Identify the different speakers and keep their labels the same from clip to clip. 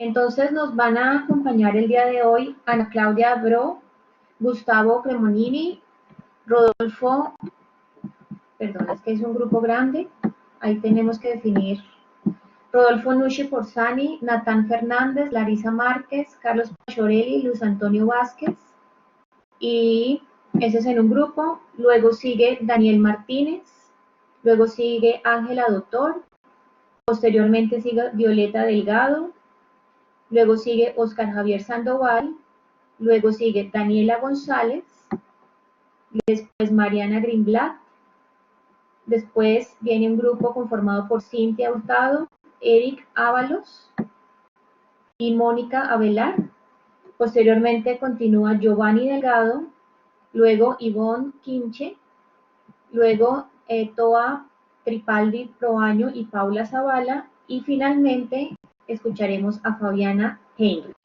Speaker 1: Entonces nos van a acompañar el día de hoy Ana Claudia Bro, Gustavo Cremonini, Rodolfo, perdón, es que es un grupo grande, ahí tenemos que definir, Rodolfo Nucci Porzani, Natán Fernández, Larisa Márquez, Carlos Pachorelli, Luis Antonio Vázquez, y ese es en un grupo. Luego sigue Daniel Martínez, luego sigue Ángela Doctor, posteriormente sigue Violeta Delgado, luego sigue Oscar Javier Sandoval, luego sigue Daniela González, después Mariana Greenblatt, después viene un grupo conformado por Cintia Hurtado, Eric Ábalos y Mónica Avelar. Posteriormente continúa Giovanni Delgado, luego Ivonne Quinche, luego Toa Tripaldi Proaño y Paula Zavala, y finalmente escucharemos a Fabiana Heinrich.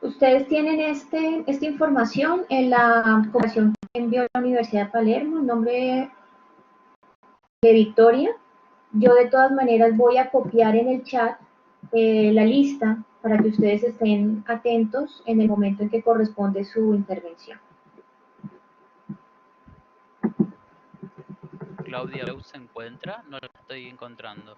Speaker 1: Ustedes tienen esta información en la conversación que envió la Universidad de Palermo, en nombre de Victoria. Yo de todas maneras voy a copiar en el chat la lista para que ustedes estén atentos en el momento en que corresponde su intervención.
Speaker 2: Claudia se encuentra, no la estoy encontrando.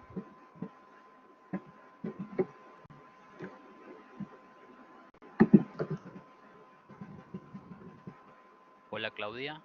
Speaker 2: Hola Claudia.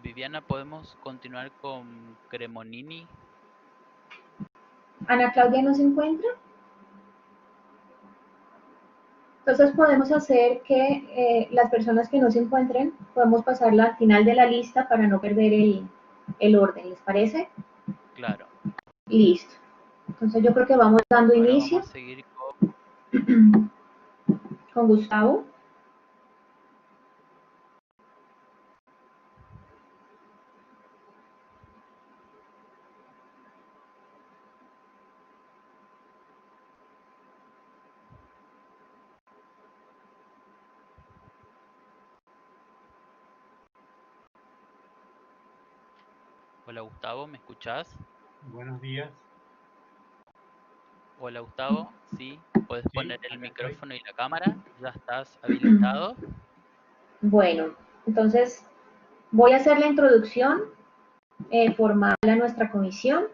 Speaker 2: Viviana, ¿podemos continuar con Cremonini?
Speaker 1: ¿Ana Claudia no se encuentra? Entonces podemos hacer que las personas que no se encuentren, podemos pasarla al final de la lista para no perder el orden, ¿les parece?
Speaker 2: Claro.
Speaker 1: Listo. Entonces yo creo que vamos dando
Speaker 2: Ahora
Speaker 1: inicio.
Speaker 2: vamos a seguir
Speaker 1: con Gustavo.
Speaker 2: Hola Gustavo, ¿me escuchás?
Speaker 3: Buenos días.
Speaker 2: Hola Gustavo, sí, puedes poner el micrófono
Speaker 3: estoy.
Speaker 2: y la cámara, ya estás habilitado.
Speaker 1: Bueno, entonces voy a hacer la introducción formal a nuestra comisión.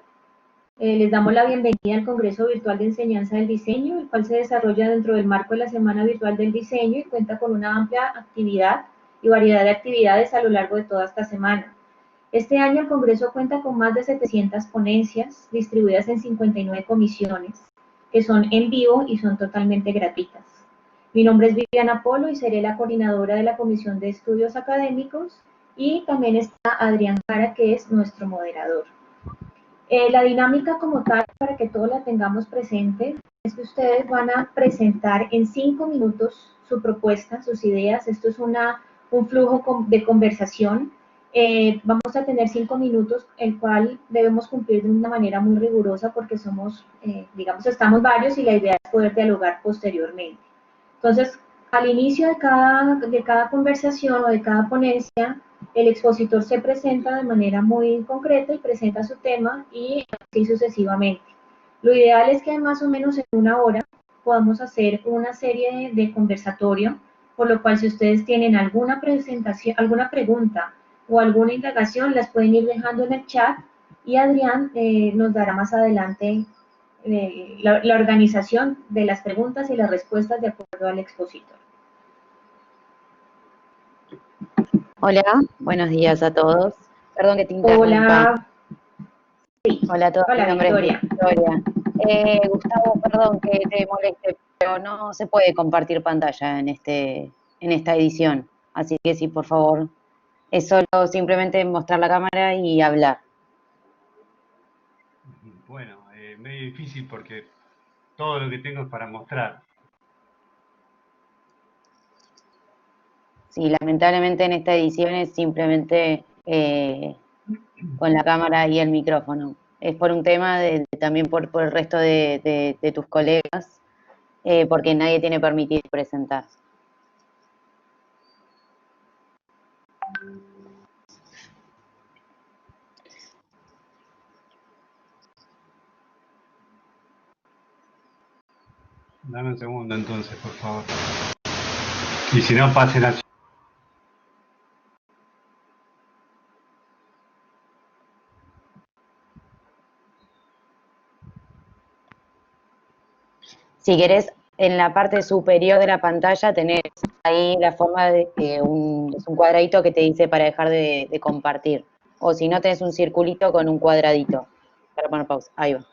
Speaker 1: Les damos la bienvenida al Congreso Virtual de Enseñanza del Diseño, el cual se desarrolla dentro del marco de la Semana Virtual del Diseño y cuenta con una amplia actividad y variedad de actividades a lo largo de toda esta semana. Este año el Congreso cuenta con más de 700 ponencias distribuidas en 59 comisiones, que son en vivo y son totalmente gratuitas. Mi nombre es Viviana Polo y seré la coordinadora de la Comisión de Estudios Académicos, y también está Adrián Jara, que es nuestro moderador. La dinámica como tal, para que todos la tengamos presente, es que ustedes van a presentar en 5 minutos su propuesta, sus ideas. Esto es un flujo de conversación. Vamos a tener 5 minutos, el cual debemos cumplir de una manera muy rigurosa porque somos, digamos, estamos varios y la idea es poder dialogar posteriormente. Entonces, al inicio de cada conversación o de cada ponencia, el expositor se presenta de manera muy concreta y presenta su tema y así sucesivamente. Lo ideal es que más o menos en una hora podamos hacer una serie de conversatorio, por lo cual si ustedes tienen alguna presentación, alguna pregunta o alguna indagación, las pueden ir dejando en el chat y Adrián nos dará más adelante la organización de las preguntas y las respuestas de acuerdo al expositor.
Speaker 4: Hola, buenos días a todos. Perdón que te interrumpa.
Speaker 1: Hola. Sí.
Speaker 4: Hola a todos,
Speaker 1: Hola,
Speaker 4: mi nombre
Speaker 1: Victoria.
Speaker 4: es Victoria. Gustavo, perdón que te moleste, pero no se puede compartir pantalla en esta edición. Así que sí, por favor, es solo simplemente mostrar la cámara y hablar.
Speaker 3: Bueno, medio difícil porque todo lo que tengo es para mostrar.
Speaker 4: Sí, lamentablemente en esta edición es simplemente con la cámara y el micrófono. Es por un tema también por el resto de tus colegas, porque nadie tiene permitido presentar.
Speaker 3: Dame un segundo entonces, por favor. Y si no, pasen al...
Speaker 4: Si querés, en la parte superior de la pantalla tenés ahí la forma de es un cuadradito que te dice para dejar de compartir. O si no, tenés un circulito con un cuadradito para poner pausa. Ahí va.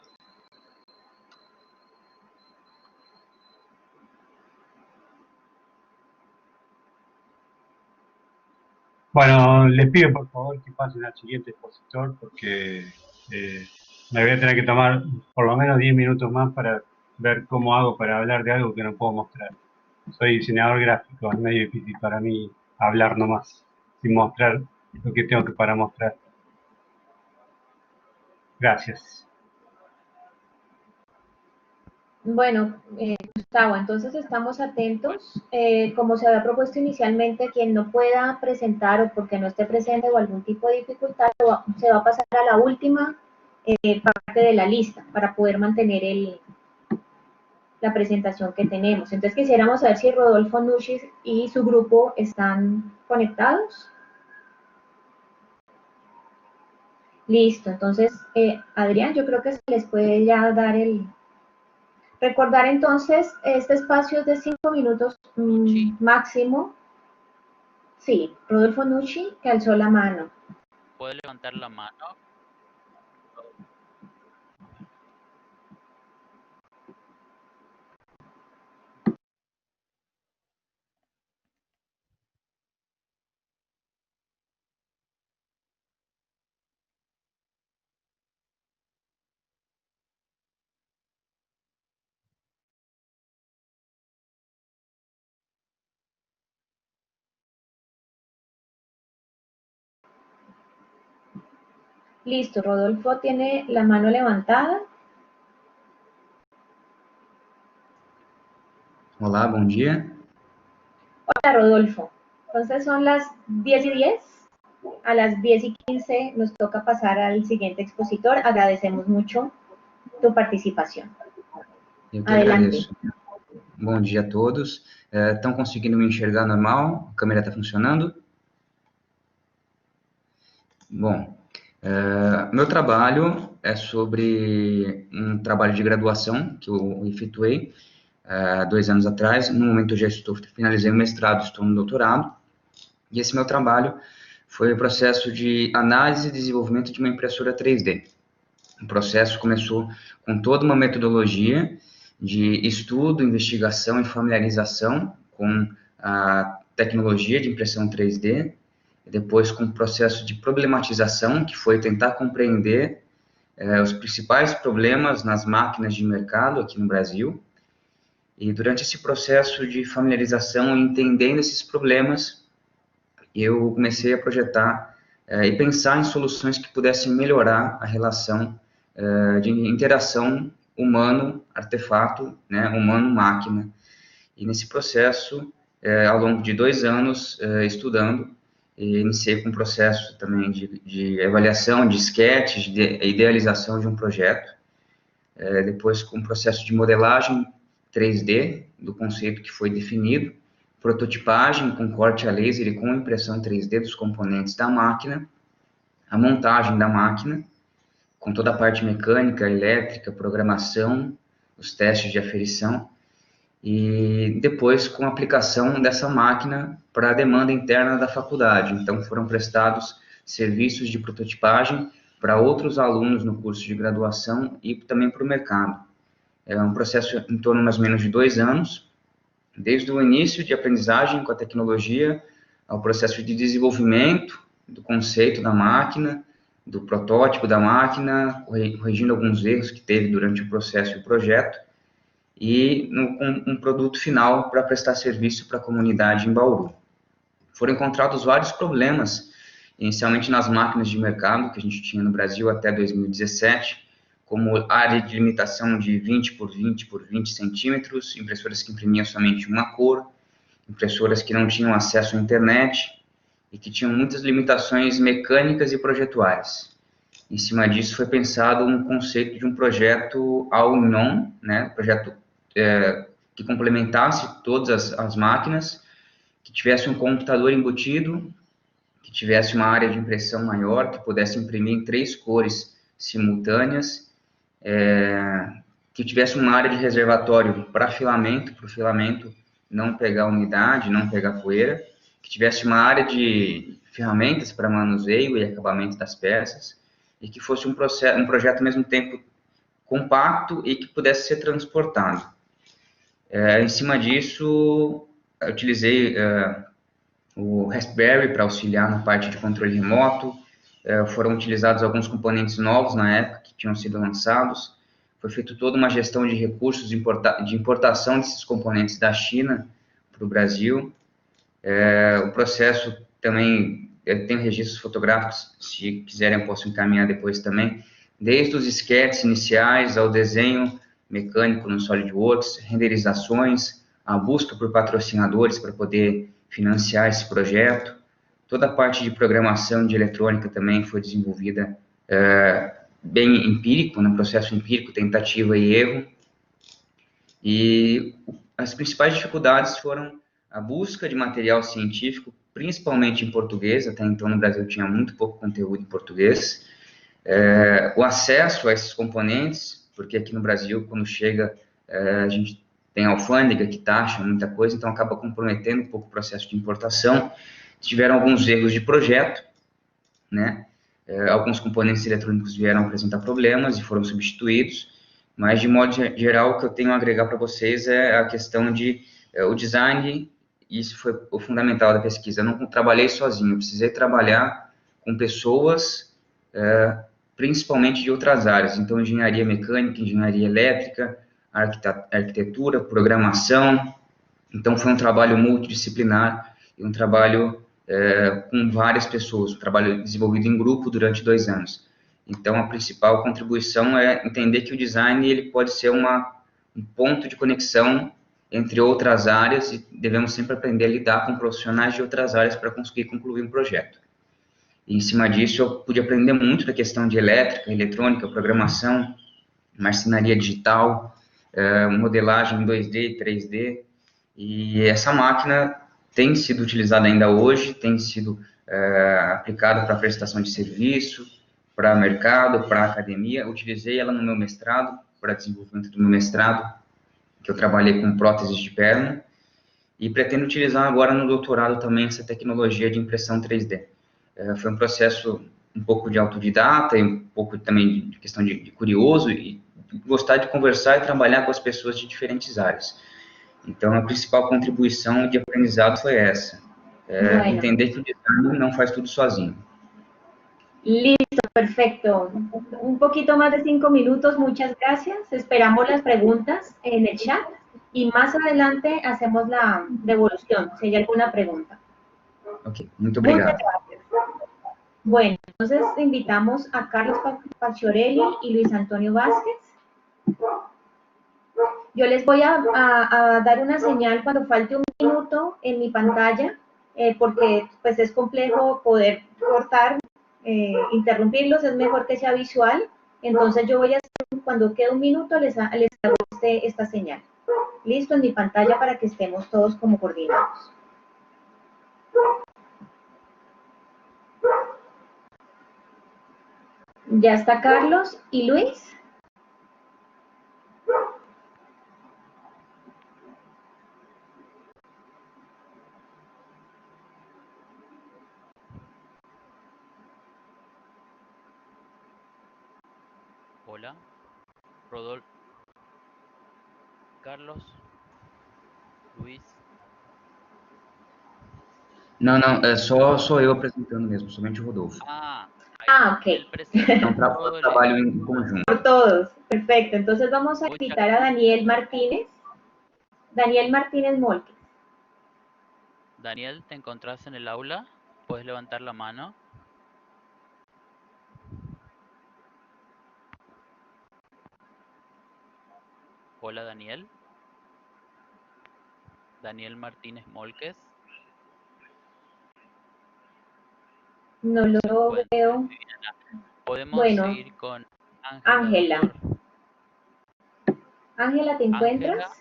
Speaker 3: Bueno, les pido por favor que pasen al siguiente expositor porque me voy a tener que tomar por lo menos 10 minutos más para ver cómo hago para hablar de algo que no puedo mostrar. Soy diseñador gráfico, es medio difícil para mí hablar nomás, sin mostrar lo que tengo que para mostrar. Gracias.
Speaker 1: Bueno, Gustavo, entonces estamos atentos. Como se había propuesto inicialmente, quien no pueda presentar o porque no esté presente o algún tipo de dificultad, se va a pasar a la última parte de la lista para poder mantener la presentación que tenemos. Entonces quisiéramos saber si Rodolfo Nushis y su grupo están conectados. Listo, entonces, Adrián, yo creo que se les puede ya dar el... Recordar entonces, este espacio es de 5 minutos máximo. Sí, Rodolfo Nucci, que alzó la mano.
Speaker 2: ¿Puede levantar la mano?
Speaker 1: Listo, Rodolfo tiene la mano levantada.
Speaker 5: Olá, bom dia.
Speaker 1: Hola, Rodolfo. Entonces son las 10:10. A las 10:15 nos toca pasar al siguiente expositor. Agradecemos mucho tu participación.
Speaker 5: Eu que
Speaker 1: Adelante.
Speaker 5: agradeço. Bom dia a todos. Estão conseguindo me enxergar normal? A câmera está funcionando? Bom, meu trabalho é sobre um trabalho de graduação que eu efetuei 2 anos atrás. No momento eu já finalizei o mestrado, estou no doutorado. E esse meu trabalho foi o processo de análise e desenvolvimento de uma impressora 3D. O processo começou com toda uma metodologia de estudo, investigação e familiarização com a tecnologia de impressão 3D, e depois com o processo de problematização, que foi tentar compreender os principais problemas nas máquinas de mercado aqui no Brasil. E durante esse processo de familiarização, entendendo esses problemas, eu comecei a projetar e pensar em soluções que pudessem melhorar a relação de interação humano-artefato, né, humano-máquina. E nesse processo, ao longo de 2 anos estudando, iniciei com um processo também de avaliação, de sketch, de idealização de um projeto. Depois com um processo de modelagem 3D, do conceito que foi definido, prototipagem com corte a laser e com impressão 3D dos componentes da máquina, a montagem da máquina, com toda a parte mecânica, elétrica, programação, os testes de aferição, e depois com a aplicação dessa máquina para a demanda interna da faculdade. Então, foram prestados serviços de prototipagem para outros alunos no curso de graduação e também para o mercado. É um processo em torno mais ou menos de 2 anos, desde o início de aprendizagem com a tecnologia, ao processo de desenvolvimento do conceito da máquina, do protótipo da máquina, corrigindo alguns erros que teve durante o processo e o projeto, e um produto final para prestar serviço para a comunidade em Bauru. Foram encontrados vários problemas, inicialmente nas máquinas de mercado que a gente tinha no Brasil até 2017, como área de limitação de 20 por 20 por 20 centímetros, impressoras que imprimiam somente uma cor, impressoras que não tinham acesso à internet e que tinham muitas limitações mecânicas e projetuais. Em cima disso foi pensado um conceito de um projeto all-in-one, né, projeto que complementasse todas as máquinas, que tivesse um computador embutido, que tivesse uma área de impressão maior, que pudesse imprimir em 3 cores simultâneas, que tivesse uma área de reservatório para o filamento não pegar umidade, não pegar poeira, que tivesse uma área de ferramentas para manuseio e acabamento das peças, e que fosse um projeto ao mesmo tempo compacto e que pudesse ser transportado. Em cima disso, eu utilizei o Raspberry para auxiliar na parte de controle remoto, foram utilizados alguns componentes novos na época que tinham sido lançados, foi feita toda uma gestão de recursos de importação desses componentes da China para o Brasil. O processo também tem registros fotográficos, se quiserem eu posso encaminhar depois também, desde os esquetes iniciais ao desenho mecânico no SolidWorks, renderizações, a busca por patrocinadores para poder financiar esse projeto. Toda a parte de programação de eletrônica também foi desenvolvida bem empírico, no processo empírico, tentativa e erro. E as principais dificuldades foram a busca de material científico, principalmente em português, até então no Brasil tinha muito pouco conteúdo em português, o acesso a esses componentes, porque aqui no Brasil, quando chega, a gente tem alfândega que taxa muita coisa, então acaba comprometendo um pouco o processo de importação. Tiveram alguns erros de projeto, né? Alguns componentes eletrônicos vieram apresentar problemas e foram substituídos, mas de modo geral o que eu tenho a agregar para vocês é a questão de o design. Isso foi o fundamental da pesquisa. Eu não trabalhei sozinho, eu precisei trabalhar com pessoas, principalmente de outras áreas, então engenharia mecânica, engenharia elétrica, arquitetura, programação. Então foi um trabalho multidisciplinar e um trabalho com várias pessoas, um trabalho desenvolvido em grupo durante 2 anos. Então a principal contribuição é entender que o design ele pode ser um ponto de conexão entre outras áreas e devemos sempre aprender a lidar com profissionais de outras áreas para conseguir concluir um projeto. E, em cima disso, eu pude aprender muito da questão de elétrica, eletrônica, programação, marcenaria digital, modelagem em 2D, 3D, e essa máquina tem sido utilizada ainda hoje, tem sido aplicada para prestação de serviço, para mercado, para academia. Utilizei ela no meu mestrado, para desenvolvimento do meu mestrado, que eu trabalhei com próteses de perna, e pretendo utilizar agora no doutorado também essa tecnologia de impressão 3D. Foi um processo um pouco de autodidata e um pouco também de questão de curioso e gostar de conversar e trabalhar com as pessoas de diferentes áreas. Então, a principal contribuição de aprendizado foi essa.
Speaker 1: Bueno,
Speaker 5: entender que o design não faz tudo sozinho.
Speaker 1: listo, perfecto. Un poquito más de 5 minutos, muchas gracias. Esperamos las preguntas en el chat y más adelante hacemos la devolución, si hay alguna pregunta.
Speaker 5: Ok, muito
Speaker 1: Muchas
Speaker 5: obrigado.
Speaker 1: gracias. Bueno, entonces invitamos a Carlos Pacciorelli y Luis Antonio Vázquez. Yo les voy a dar una señal cuando falte un minuto en mi pantalla, porque pues es complejo poder cortar, interrumpirlos, es mejor que sea visual. Entonces yo voy a hacer, cuando quede un minuto, les hago esta señal. Listo, en mi pantalla para que estemos todos como coordinados. Ya está Carlos y Luis.
Speaker 2: Hola, Rodolfo. Carlos, Luis.
Speaker 5: Não, não, é só eu apresentando mesmo, somente o Rodolfo.
Speaker 2: Ah,
Speaker 1: Ah, ok.
Speaker 2: él presenta
Speaker 5: É um
Speaker 2: todo el
Speaker 5: trabalho em conjunto.
Speaker 1: Por todos. Perfecto. Entonces vamos a
Speaker 2: Muchas
Speaker 1: invitar a Daniel Martínez. Daniel Martínez Molques.
Speaker 2: Daniel, ¿te encontrás en el aula? ¿Puedes levantar la mano? Hola, Daniel. Daniel Martínez Molques.
Speaker 1: No
Speaker 2: No se
Speaker 1: lo
Speaker 2: encuentra.
Speaker 1: veo.
Speaker 2: Podemos
Speaker 1: Bueno,
Speaker 2: seguir con Ángela,
Speaker 1: Ángela.
Speaker 2: doctor.
Speaker 1: Ángela, ¿te encuentras?
Speaker 2: Ángela,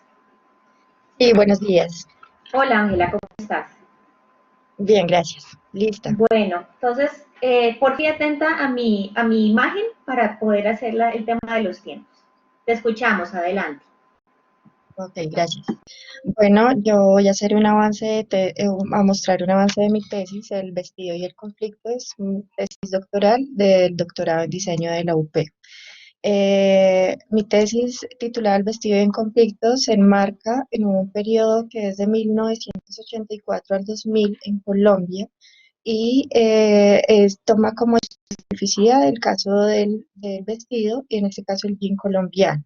Speaker 6: Sí, buenos días.
Speaker 1: Hola, Ángela, ¿cómo estás?
Speaker 6: Bien, gracias. Lista.
Speaker 1: Bueno, entonces, por fin atenta a mi imagen para poder hacer el tema de los tiempos. Te escuchamos, adelante.
Speaker 6: Ok, gracias. Bueno, yo voy a hacer un avance, a mostrar un avance de mi tesis, El vestido y el conflicto. Es mi tesis doctoral del doctorado en diseño de la UP. Mi tesis titulada El vestido y el conflicto se enmarca en un periodo que es de 1984 al 2000 en Colombia y toma como especificidad el caso del vestido y en este caso el jean colombiano.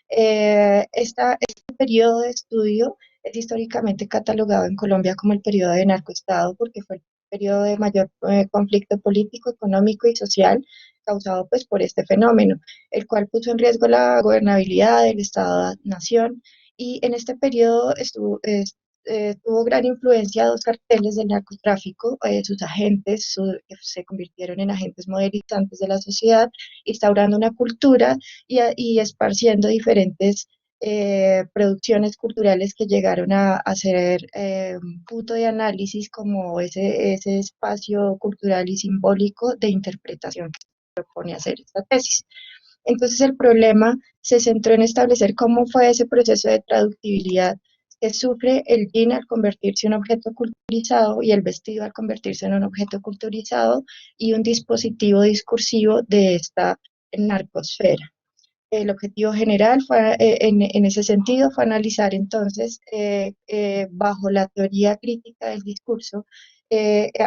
Speaker 6: Este periodo de estudio es históricamente catalogado en Colombia como el periodo de narcoestado porque fue el periodo de mayor conflicto político, económico y social causado pues por este fenómeno, el cual puso en riesgo la gobernabilidad del Estado-nación y en este periodo tuvo gran influencia dos carteles del narcotráfico, sus agentes que se convirtieron en agentes modelizantes de la sociedad, instaurando una cultura y esparciendo diferentes producciones culturales que llegaron a ser un punto de análisis como ese espacio cultural y simbólico de interpretación que se propone hacer esta tesis. Entonces el problema se centró en establecer cómo fue ese proceso de traductibilidad que sufre el jean al convertirse en un objeto culturizado y el vestido al convertirse en un objeto culturizado y un dispositivo discursivo de esta narcosfera. El objetivo general fue, en ese sentido fue analizar entonces, bajo la teoría crítica del discurso,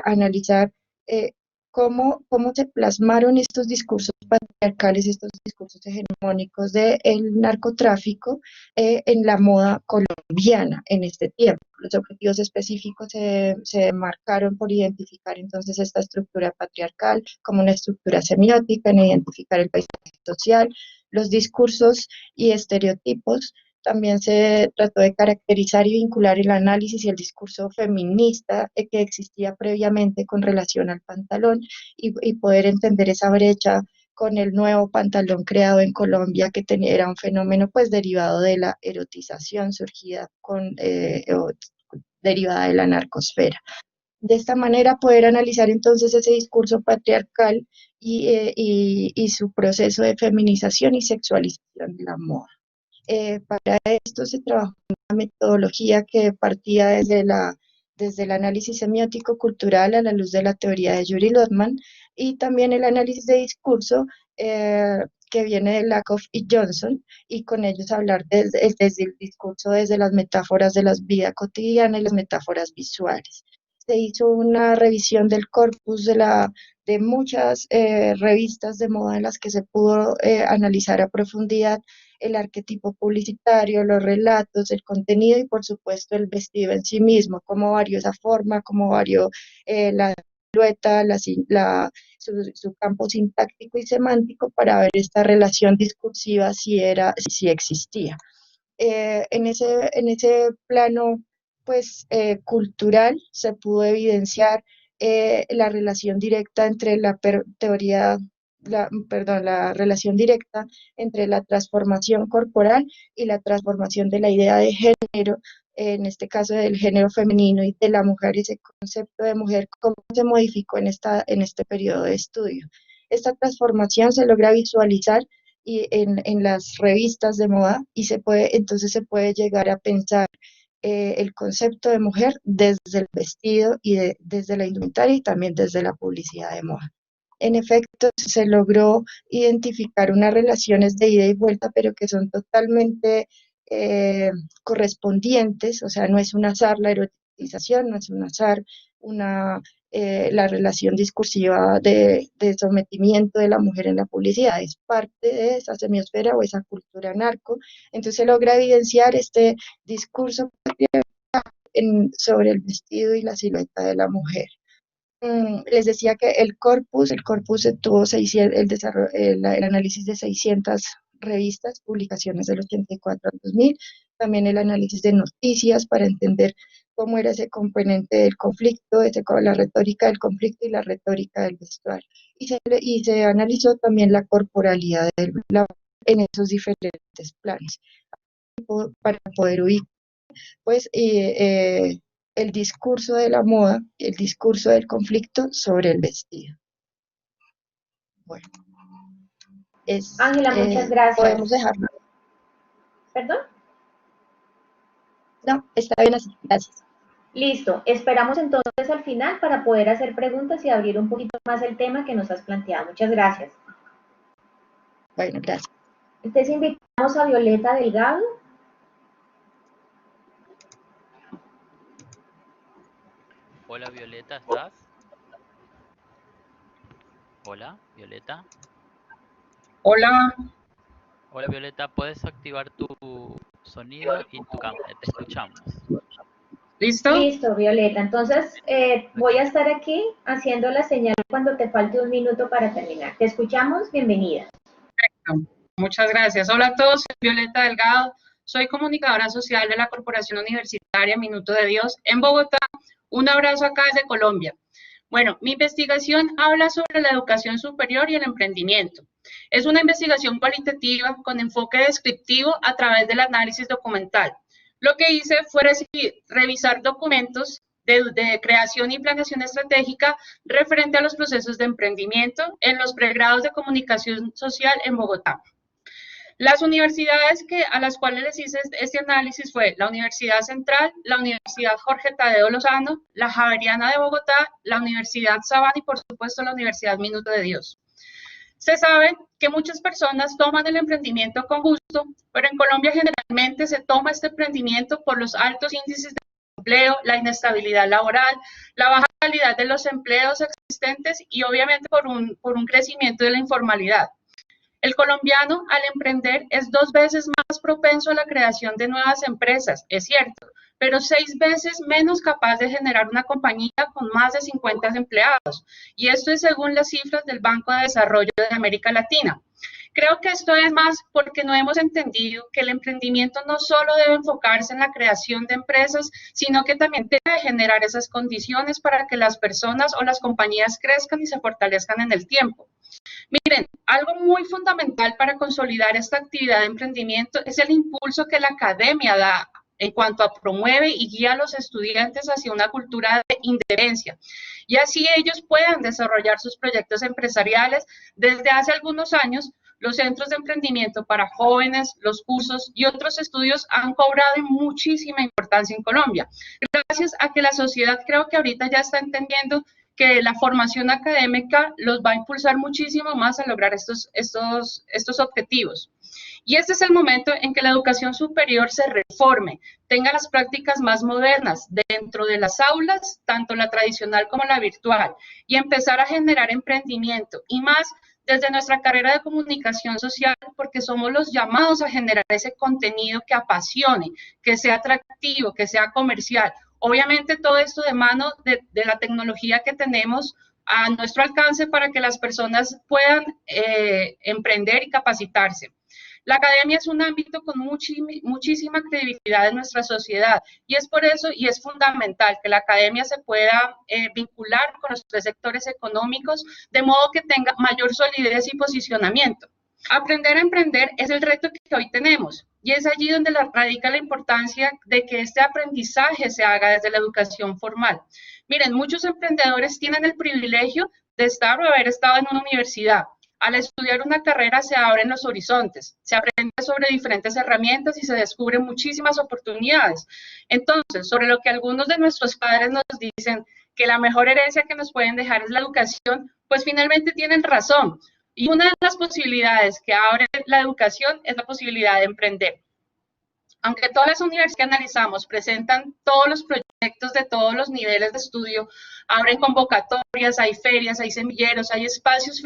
Speaker 6: analizar eh, cómo se plasmaron estos discursos patriarcales, estos discursos hegemónicos del narcotráfico en la moda colombiana en este tiempo. Los objetivos específicos se marcaron por identificar entonces esta estructura patriarcal como una estructura semiótica, en identificar el paisaje social, los discursos y estereotipos. También se trató de caracterizar y vincular el análisis y el discurso feminista que existía previamente con relación al pantalón y poder entender esa brecha con el nuevo pantalón creado en Colombia, que era un fenómeno pues derivado de la erotización surgida derivada de la narcosfera. De esta manera poder analizar entonces ese discurso patriarcal y su proceso de feminización y sexualización de la moda. Para esto se trabajó una metodología que partía desde el análisis semiótico cultural a la luz de la teoría de Yuri Lotman y también el análisis de discurso que viene de Lakoff y Johnson, y con ellos hablar desde el discurso, desde las metáforas de la vida cotidiana y las metáforas visuales. Se hizo una revisión del corpus de muchas revistas de moda en las que se pudo analizar a profundidad el arquetipo publicitario, los relatos, el contenido y por supuesto el vestido en sí mismo, cómo varió esa forma, cómo varió la silueta, su campo sintáctico y semántico para ver esta relación discursiva si existía. En ese plano cultural se pudo evidenciar la relación directa entre la relación directa entre la transformación corporal y la transformación de la idea de género, en este caso del género femenino y de la mujer, ese concepto de mujer, cómo se modificó en este periodo de estudio. Esta transformación se logra visualizar en las revistas de moda y entonces se puede llegar a pensar el concepto de mujer desde el vestido y desde la indumentaria y también desde la publicidad de moda. En efecto, se logró identificar unas relaciones de ida y vuelta, pero que son totalmente correspondientes, o sea, no es un azar la erotización, no es un azar la relación discursiva de sometimiento de la mujer en la publicidad, es parte de esa semiosfera o esa cultura narco. Entonces se logra evidenciar este discurso sobre el vestido y la silueta de la mujer. Les decía que el corpus tuvo 600, el análisis de 600 revistas, publicaciones del 84 al 2000, también el análisis de noticias para entender cómo era ese componente del conflicto, la retórica del conflicto y la retórica del vestuario. Y se analizó también la corporalidad en esos diferentes planes para poder ubicar pues, el discurso de la moda, el discurso del conflicto sobre el vestido. Bueno,
Speaker 1: Ángela, muchas gracias.
Speaker 6: Podemos dejarlo.
Speaker 1: ¿Perdón?
Speaker 6: No, está bien así, gracias.
Speaker 1: Listo, esperamos entonces al final para poder hacer preguntas y abrir un poquito más el tema que nos has planteado. Muchas gracias.
Speaker 6: Bueno, gracias.
Speaker 1: Entonces invitamos a Violeta Delgado.
Speaker 2: Hola Violeta, ¿estás? Hola, Violeta.
Speaker 7: Hola.
Speaker 2: Hola Violeta, puedes activar tu sonido y tu cámara, te escuchamos.
Speaker 7: ¿Listo?
Speaker 1: Listo, Violeta. Entonces voy a estar aquí haciendo la señal cuando te falte un minuto para terminar. Te escuchamos, bienvenida.
Speaker 7: Perfecto. Muchas gracias. Hola a todos, soy Violeta Delgado, soy comunicadora social de la Corporación Universitaria Minuto de Dios en Bogotá. Un abrazo acá desde Colombia. Bueno, mi investigación habla sobre la educación superior y el emprendimiento. Es una investigación cualitativa con enfoque descriptivo a través del análisis documental. Lo que hice fue revisar documentos de creación y planeación estratégica referente a los procesos de emprendimiento en los pregrados de comunicación social en Bogotá. Las universidades a las cuales les hice este análisis fue la Universidad Central, la Universidad Jorge Tadeo Lozano, la Javeriana de Bogotá, la Universidad Sabana y por supuesto la Universidad Minuto de Dios. Se sabe que muchas personas toman el emprendimiento con gusto, pero en Colombia generalmente se toma este emprendimiento por los altos índices de empleo, la inestabilidad laboral, la baja calidad de los empleos existentes y obviamente por un crecimiento de la informalidad. El colombiano, al emprender, es 2 veces más propenso a la creación de nuevas empresas, es cierto, pero 6 veces menos capaz de generar una compañía con más de 50 empleados. Y esto es según las cifras del Banco de Desarrollo de América Latina. Creo que esto es más porque no hemos entendido que el emprendimiento no solo debe enfocarse en la creación de empresas, sino que también debe generar esas condiciones para que las personas o las compañías crezcan y se fortalezcan en el tiempo. Miren, algo muy fundamental para consolidar esta actividad de emprendimiento es el impulso que la academia da en cuanto a promueve y guía a los estudiantes hacia una cultura de independencia y así ellos puedan desarrollar sus proyectos empresariales. Desde hace algunos años, los centros de emprendimiento para jóvenes, los cursos y otros estudios han cobrado muchísima importancia en Colombia, gracias a que la sociedad creo que ahorita ya está entendiendo que la formación académica los va a impulsar muchísimo más a lograr estos objetivos. Y este es el momento en que la educación superior se reforme, tenga las prácticas más modernas dentro de las aulas, tanto la tradicional como la virtual, y empezar a generar emprendimiento, y más desde nuestra carrera de comunicación social, porque somos los llamados a generar ese contenido que apasione, que sea atractivo, que sea comercial. Obviamente todo esto de mano de la tecnología que tenemos a nuestro alcance para que las personas puedan emprender y capacitarse. La academia es un ámbito con muchísima credibilidad en nuestra sociedad y es por eso y es fundamental que la academia se pueda vincular con los 3 sectores económicos de modo que tenga mayor solidez y posicionamiento. Aprender a emprender es el reto que hoy tenemos y es allí donde radica la importancia de que este aprendizaje se haga desde la educación formal. Miren, muchos emprendedores tienen el privilegio de estar o haber estado en una universidad. Al estudiar una carrera se abren los horizontes, se aprende sobre diferentes herramientas y se descubren muchísimas oportunidades. Entonces, sobre lo que algunos de nuestros padres nos dicen que la mejor herencia que nos pueden dejar es la educación, pues finalmente tienen razón. Y una de las posibilidades que abre la educación es la posibilidad de emprender. Aunque todas las universidades que analizamos presentan todos los proyectos de todos los niveles de estudio, abren convocatorias, hay ferias, hay semilleros, hay espacios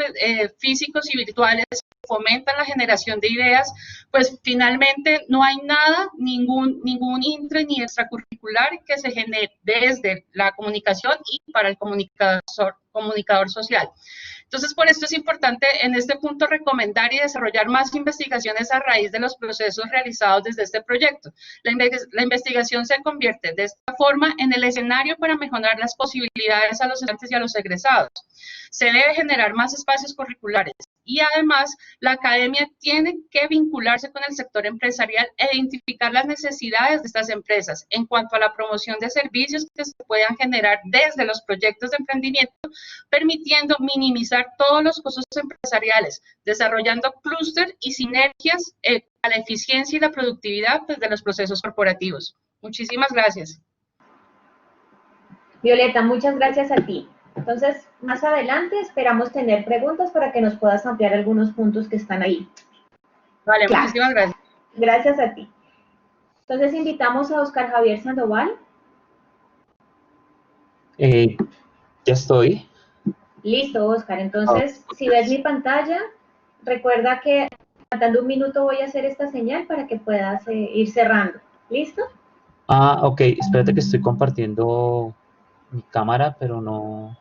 Speaker 7: físicos y virtuales que fomentan la generación de ideas, pues finalmente no hay nada, ningún intre ni extracurricular que se genere desde la comunicación y para el comunicador social. Entonces, por esto es importante en este punto recomendar y desarrollar más investigaciones a raíz de los procesos realizados desde este proyecto. La investigación se convierte de esta forma en el escenario para mejorar las posibilidades a los estudiantes y a los egresados. Se debe generar más espacios curriculares y además la academia tiene que vincularse con el sector empresarial e identificar las necesidades de estas empresas en cuanto a la promoción de servicios que se puedan generar desde los proyectos de emprendimiento, permitiendo minimizar todos los costos empresariales, desarrollando clúster y sinergias a la eficiencia y la productividad pues, de los procesos corporativos. Muchísimas gracias.
Speaker 1: Violeta, muchas gracias a ti. Entonces, más adelante esperamos tener preguntas para que nos puedas ampliar algunos puntos que están ahí.
Speaker 7: Vale,
Speaker 1: Claro.
Speaker 7: muchísimas gracias.
Speaker 1: Gracias a ti. Entonces, invitamos a Oscar Javier Sandoval.
Speaker 8: Ya estoy.
Speaker 1: Listo, Oscar. Entonces, si ves mi pantalla, recuerda que faltando un minuto voy a hacer esta señal para que puedas ir cerrando. ¿Listo?
Speaker 8: Ok, espérate que estoy compartiendo mi cámara, pero no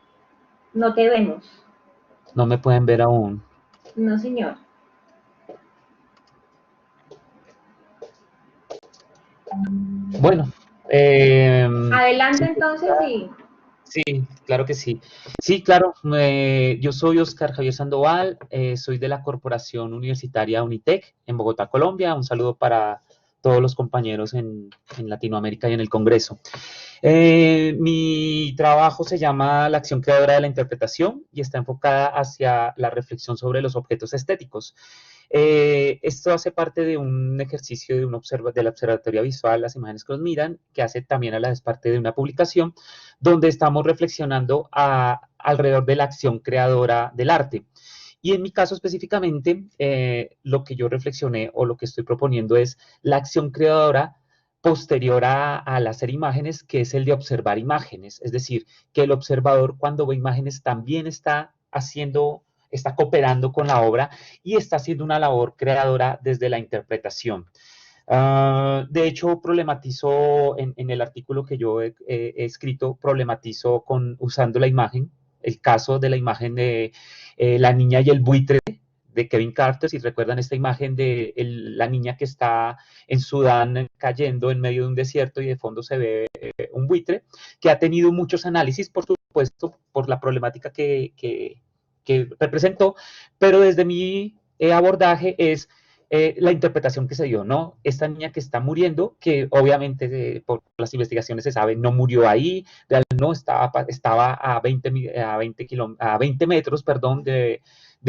Speaker 1: No te vemos.
Speaker 8: me pueden ver aún.
Speaker 1: No, señor.
Speaker 8: Bueno.
Speaker 1: Adelante entonces y...
Speaker 8: Sí, claro que sí. Sí, claro, yo soy Oscar Javier Sandoval, soy de la Corporación Universitaria Unitec en Bogotá, Colombia. Un saludo para todos los compañeros en Latinoamérica y en el Congreso. Mi trabajo se llama La acción creadora de la interpretación y está enfocada hacia la reflexión sobre los objetos estéticos. Esto hace parte de un ejercicio de la observatoria visual, las imágenes que nos miran, que hace también a la vez parte de una publicación, donde estamos reflexionando alrededor de la acción creadora del arte. Y en mi caso específicamente, lo que yo reflexioné o lo que estoy proponiendo es la acción creadora posterior al hacer imágenes, que es el de observar imágenes. Es decir, que el observador cuando ve imágenes también está cooperando con la obra y está haciendo una labor creadora desde la interpretación. De hecho, problematizo en el artículo que yo he escrito, problematizo usando la imagen, el caso de la imagen de la niña y el buitre de Kevin Carter. Si recuerdan esta imagen de la niña que está en Sudán cayendo en medio de un desierto y de fondo se ve un buitre, que ha tenido muchos análisis, por supuesto, por la problemática que representó, pero desde mi abordaje es la interpretación que se dio, ¿no? Esta niña que está muriendo, que obviamente por las investigaciones se sabe, no murió ahí, no estaba a 20 metros, perdón, de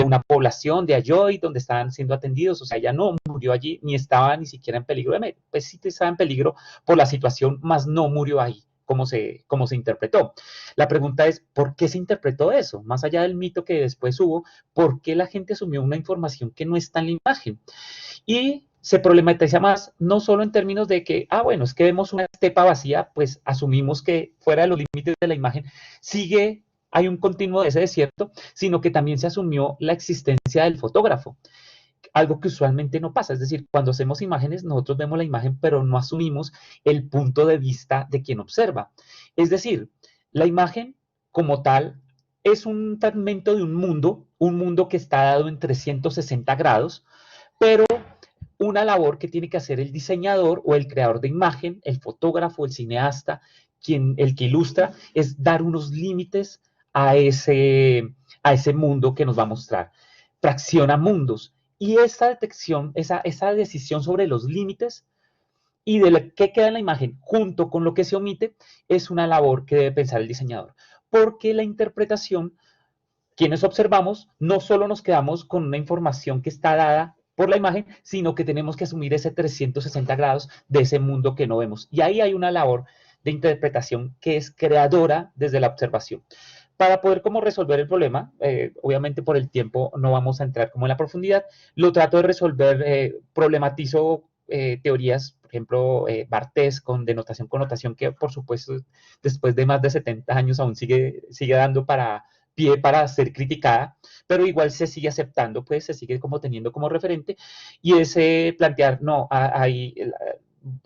Speaker 8: una población de Ayoy, donde estaban siendo atendidos, o sea, ella no murió allí, ni estaba ni siquiera en peligro, pues sí estaba en peligro por la situación, mas no murió ahí. Cómo se interpretó. La pregunta es, ¿por qué se interpretó eso? Más allá del mito que después hubo, ¿por qué la gente asumió una información que no está en la imagen? Y se problematiza más, no solo en términos de que, bueno, es que vemos una estepa vacía, pues asumimos que fuera de los límites de la imagen hay un continuo de ese desierto, sino que también se asumió la existencia del fotógrafo. Algo que usualmente no pasa, es decir, cuando hacemos imágenes, nosotros vemos la imagen, pero no asumimos el punto de vista de quien observa. Es decir, la imagen como tal es un fragmento de un mundo que está dado en 360 grados, pero una labor que tiene que hacer el diseñador o el creador de imagen, el fotógrafo, el cineasta, el que ilustra, es dar unos límites a ese mundo que nos va a mostrar. Fracciona mundos. Y esa detección, esa decisión sobre los límites y de lo que queda en la imagen junto con lo que se omite es una labor que debe pensar el diseñador. Porque la interpretación, quienes observamos, no solo nos quedamos con una información que está dada por la imagen, sino que tenemos que asumir ese 360 grados de ese mundo que no vemos. Y ahí hay una labor de interpretación que es creadora desde la observación. Para poder resolver el problema, obviamente por el tiempo no vamos a entrar en la profundidad, lo trato de resolver, problematizo teorías ejemplo, Bartés con denotación connotación, que por supuesto después de más de 70 años aún sigue dando pie para ser criticada, pero igual se sigue aceptando, pues se sigue como teniendo como referente, y ese plantear, no, hay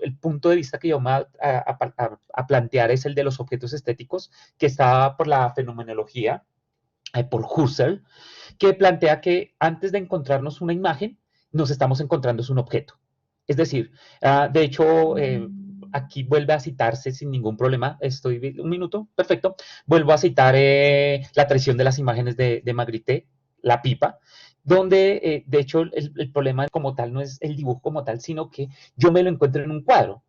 Speaker 8: el punto de vista que yo me voy a plantear es el de los objetos estéticos, que está por la fenomenología, por Husserl, que plantea que antes de encontrarnos una imagen, nos estamos encontrando un objeto. Es decir, de hecho, aquí vuelve a citarse sin ningún problema, un minuto, perfecto, vuelvo a citar La traición de las imágenes de Magritte, La pipa, donde de hecho el problema como tal no es el dibujo como tal, sino que yo me lo encuentro en un cuadro.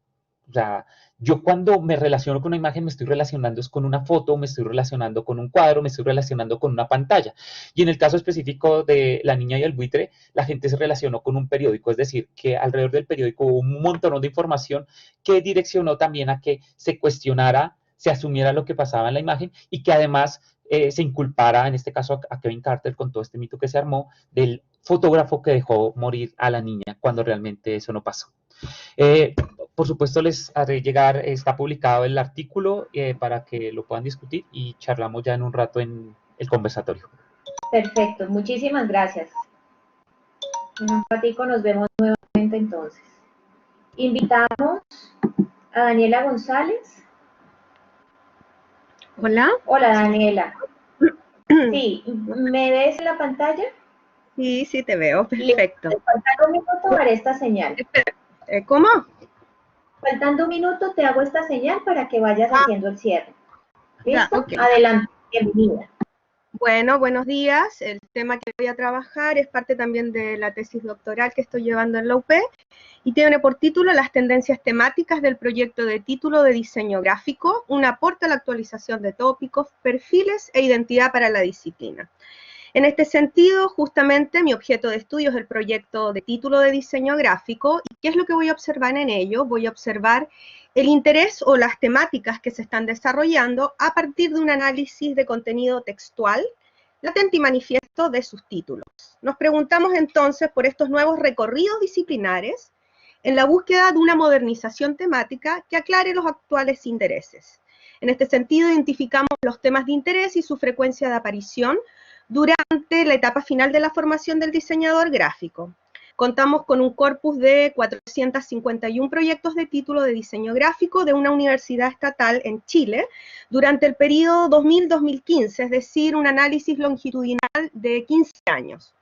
Speaker 8: O sea, yo cuando me relaciono con una imagen me estoy relacionando es con una foto, me estoy relacionando con un cuadro, me estoy relacionando con una pantalla. Y en el caso específico de La niña y el buitre, la gente se relacionó con un periódico, es decir, que alrededor del periódico hubo un montón de información que direccionó también a que se cuestionara, se asumiera lo que pasaba en la imagen y que además se inculpara, en este caso a Kevin Carter, con todo este mito que se armó del fotógrafo que dejó morir a la niña cuando realmente eso no pasó. Por supuesto, les haré llegar, está publicado el artículo para que lo puedan discutir y charlamos ya en un rato en el conversatorio.
Speaker 1: Perfecto, muchísimas gracias. En un ratico nos vemos nuevamente entonces. Invitamos a Daniela González.
Speaker 9: Hola.
Speaker 1: Hola, Daniela. Sí, ¿me ves en la pantalla?
Speaker 9: Sí, sí te veo, perfecto.
Speaker 1: Faltando un minuto haré esta señal.
Speaker 9: ¿Cómo?
Speaker 1: Faltando un minuto te hago esta señal para que vayas haciendo el cierre. ¿Listo?
Speaker 9: Ya, okay.
Speaker 1: Adelante, bienvenida.
Speaker 9: Bueno, buenos días. El tema que voy a trabajar es parte también de la tesis doctoral que estoy llevando en la UP y tiene por título Las tendencias temáticas del proyecto de título de diseño gráfico, un aporte a la actualización de tópicos, perfiles e identidad para la disciplina. En este sentido, justamente mi objeto de estudio es el proyecto de título de diseño gráfico. ¿Y qué es lo que voy a observar en ello? Voy a observar el interés o las temáticas que se están desarrollando a partir de un análisis de contenido textual, latente y manifiesto de sus títulos. Nos preguntamos entonces por estos nuevos recorridos disciplinares en la búsqueda de una modernización temática que aclare los actuales intereses. En este sentido, identificamos los temas de interés y su frecuencia de aparición durante la etapa final de la formación del diseñador gráfico. Contamos con un corpus de 451 proyectos de título de diseño gráfico de una universidad estatal en Chile durante el periodo 2000-2015, es decir, un análisis longitudinal de 15 años.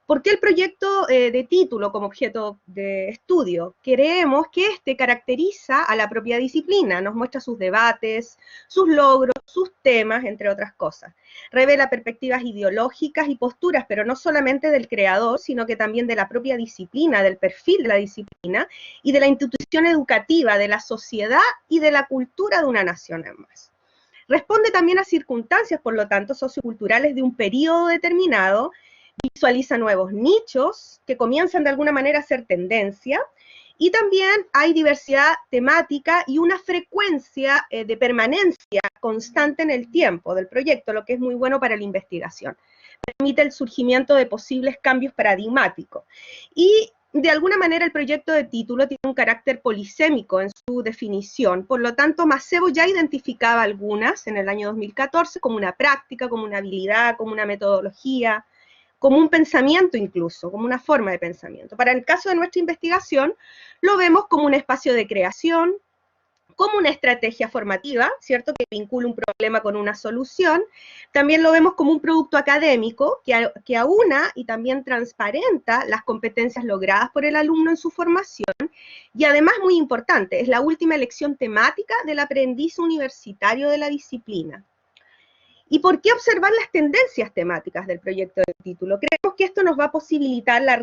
Speaker 9: ¿Por qué el proyecto de título como objeto de estudio? Creemos que este caracteriza a la propia disciplina, nos muestra sus debates, sus logros, sus temas, entre otras cosas. Revela perspectivas ideológicas y posturas, pero no solamente del creador, sino que también de la propia disciplina, del perfil de la disciplina y de la institución educativa, de la sociedad y de la cultura de una nación además. Responde también a circunstancias, por lo tanto, socioculturales de un periodo determinado, visualiza nuevos nichos que comienzan de alguna manera a ser tendencia, y también hay diversidad temática y una frecuencia de permanencia constante en el tiempo del proyecto, lo que es muy bueno para la investigación. Permite el surgimiento de posibles cambios paradigmáticos. Y de alguna manera el proyecto de título tiene un carácter polisémico en su definición, por lo tanto Macebo ya identificaba algunas en el año 2014 como una práctica, como una habilidad, como una metodología, como un pensamiento incluso, como una forma de pensamiento. Para el caso de nuestra investigación, lo vemos como un espacio de creación, como una estrategia formativa, ¿cierto?, que vincula un problema con una solución. También lo vemos como un producto académico que aúna y también transparenta las competencias logradas por el alumno en su formación, y además, muy importante, es la última elección temática del aprendiz universitario de la disciplina. ¿Y por qué observar las tendencias temáticas del proyecto de título? Creemos que esto nos va a posibilitar la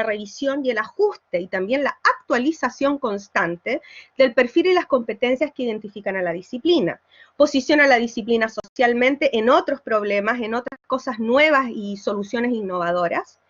Speaker 9: revisión y el ajuste y también la actualización constante del perfil y las competencias que identifican a la disciplina. Posiciona a la disciplina socialmente en otros problemas, en otras cosas nuevas y soluciones innovadoras,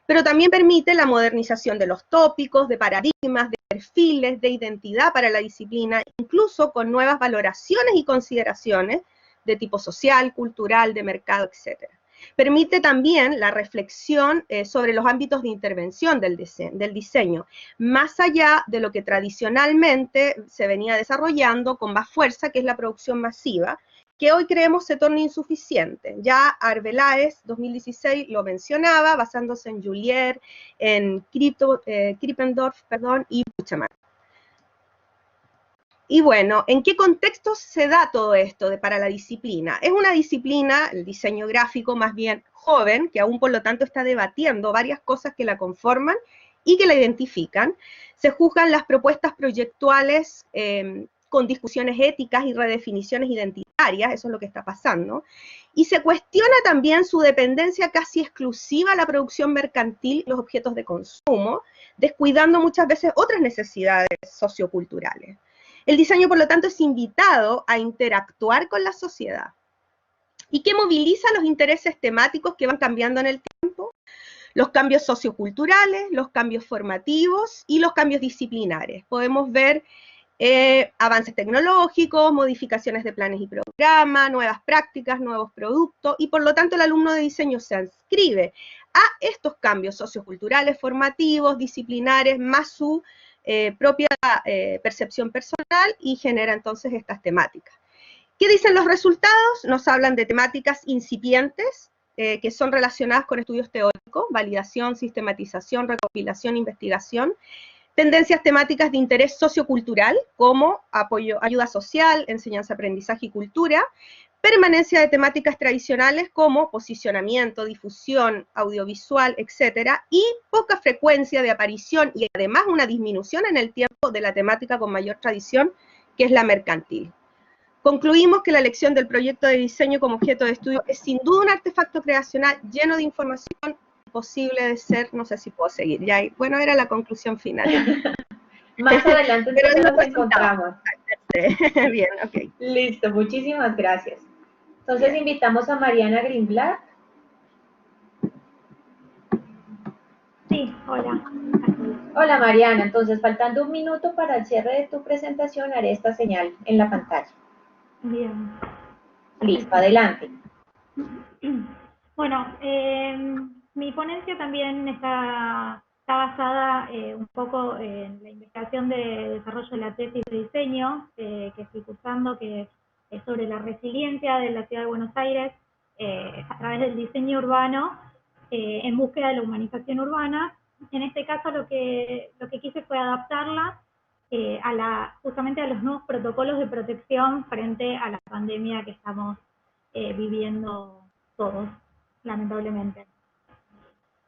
Speaker 9: pero también permite la modernización de los tópicos, de paradigmas, de perfiles, de identidad para la disciplina, incluso con nuevas valoraciones y consideraciones de tipo social, cultural, de mercado, etc. Permite también la reflexión sobre los ámbitos de intervención del diseño, más allá de lo que tradicionalmente se venía desarrollando con más fuerza, que es la producción masiva, que hoy creemos se torna insuficiente. Ya Arbeláez, 2016, lo mencionaba, basándose en Julier, en Krippendorf, y Buchemann. Y bueno, ¿en qué contexto se da todo esto para la disciplina? Es una disciplina, el diseño gráfico, más bien joven, que aún por lo tanto está debatiendo varias cosas que la conforman y que la identifican. Se juzgan las propuestas proyectuales con discusiones éticas y redefiniciones identitarias, eso es lo que está pasando, y se cuestiona también su dependencia casi exclusiva a la producción mercantil y los objetos de consumo, descuidando muchas veces otras necesidades socioculturales. El diseño, por lo tanto, es invitado a interactuar con la sociedad. ¿Y qué moviliza los intereses temáticos que van cambiando en el tiempo? Los cambios socioculturales, los cambios formativos y los cambios disciplinares. Podemos ver avances tecnológicos, modificaciones de planes y programas, nuevas prácticas, nuevos productos, y por lo tanto el alumno de diseño se adscribe a estos cambios socioculturales, formativos, disciplinares, más su propia percepción personal, y genera entonces estas temáticas. ¿Qué dicen los resultados? Nos hablan de temáticas incipientes, que son relacionadas con estudios teóricos, validación, sistematización, recopilación, investigación, tendencias temáticas de interés sociocultural, como apoyo, ayuda social, enseñanza, aprendizaje y cultura, permanencia de temáticas tradicionales como posicionamiento, difusión, audiovisual, etcétera, y poca frecuencia de aparición y además una disminución en el tiempo de la temática con mayor tradición, que es la mercantil. Concluimos que la elección del proyecto de diseño como objeto de estudio es sin duda un artefacto creacional lleno de información posible de ser, no sé si puedo seguir, ya, bueno, era la conclusión final.
Speaker 1: Más adelante entonces nos encontramos.
Speaker 9: Bien, ok.
Speaker 1: Listo, muchísimas gracias. Entonces invitamos a Mariana Greenblatt.
Speaker 10: Sí, hola.
Speaker 1: Hola Mariana, entonces faltando un minuto para el cierre de tu presentación haré esta señal en la pantalla.
Speaker 10: Bien.
Speaker 1: Listo, adelante.
Speaker 10: Bueno, mi ponencia también está basada un poco en la investigación de desarrollo de la tesis de diseño que estoy cursando, que es sobre la resiliencia de la ciudad de Buenos Aires a través del diseño urbano en búsqueda de la humanización urbana. En este caso lo que quise fue adaptarla justamente a los nuevos protocolos de protección frente a la pandemia que estamos viviendo todos, lamentablemente.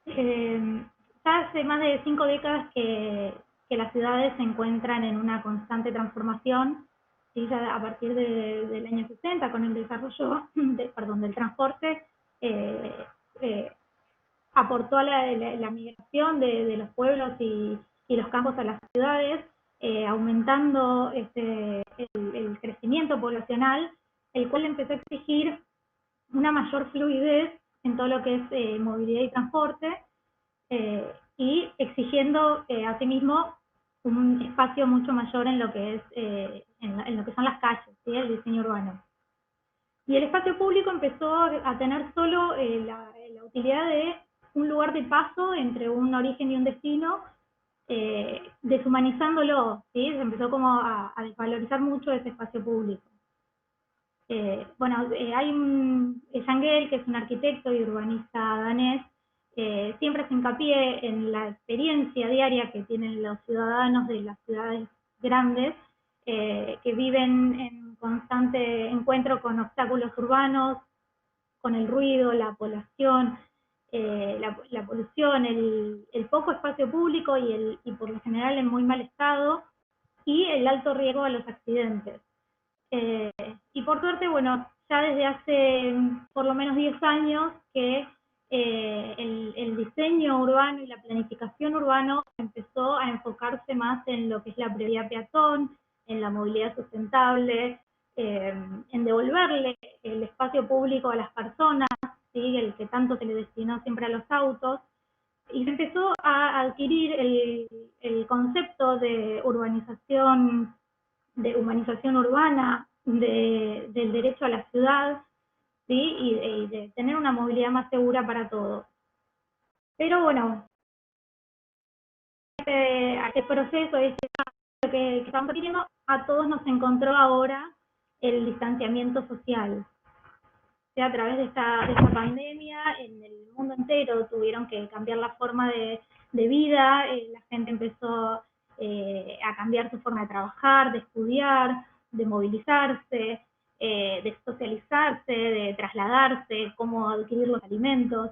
Speaker 10: Ya hace más de 5 décadas que las ciudades se encuentran en una constante transformación, ¿sí? Ya a partir del año 60, con el desarrollo del transporte, aportó a la migración de los pueblos y los campos a las ciudades, aumentando el crecimiento poblacional, el cual empezó a exigir una mayor fluidez en todo lo que es movilidad y transporte, y exigiendo asimismo un espacio mucho mayor en lo que es en lo que son las calles, ¿sí? El diseño urbano. Y el espacio público empezó a tener solo la utilidad de un lugar de paso entre un origen y un destino, deshumanizándolo, ¿sí? Se empezó como a desvalorizar mucho ese espacio público. Hay Jan Gehl, que es un arquitecto y urbanista danés, siempre se hincapié en la experiencia diaria que tienen los ciudadanos de las ciudades grandes, que viven en constante encuentro con obstáculos urbanos, con el ruido, la población, la polución, el poco espacio público y por lo general en muy mal estado, y el alto riesgo a los accidentes. Y por suerte, bueno, ya desde hace por lo menos 10 años que el diseño urbano y la planificación urbano empezó a enfocarse más en lo que es la prioridad peatón, en la movilidad sustentable, en devolverle el espacio público a las personas, ¿sí? El que tanto se le destinó siempre a los autos, y se empezó a adquirir el concepto de humanización urbana, del derecho a la ciudad, ¿sí? Y de tener una movilidad más segura para todos. Pero bueno, este proceso, este cambio que estamos teniendo, a todos nos encontró ahora el distanciamiento social. O sea, a través de esta pandemia, en el mundo entero tuvieron que cambiar la forma de vida, la gente empezó a cambiar su forma de trabajar, de estudiar, de movilizarse, de socializarse, de trasladarse, cómo adquirir los alimentos.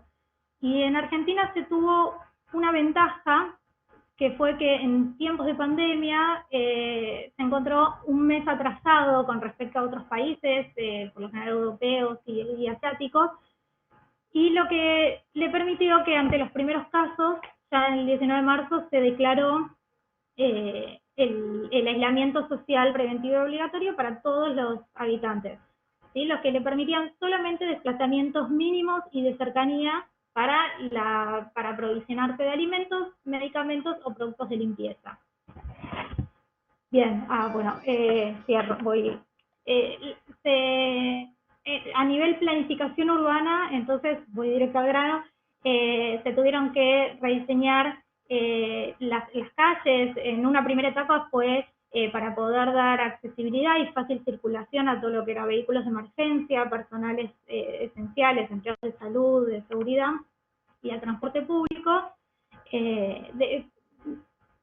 Speaker 10: Y en Argentina se tuvo una ventaja, que fue que en tiempos de pandemia se encontró un mes atrasado con respecto a otros países, por lo general europeos y asiáticos, y lo que le permitió que ante los primeros casos, ya el 19 de marzo, se declaró el aislamiento social preventivo y obligatorio para todos los habitantes, ¿sí? Los que le permitían solamente desplazamientos mínimos y de cercanía para aprovisionarse de alimentos, medicamentos o productos de limpieza. Bien, bueno, cierro, voy. A nivel planificación urbana, entonces voy directo al grano, se tuvieron que rediseñar las calles. En una primera etapa fue para poder dar accesibilidad y fácil circulación a todo lo que era vehículos de emergencia, personales esenciales, empleados de salud, de seguridad y al transporte público.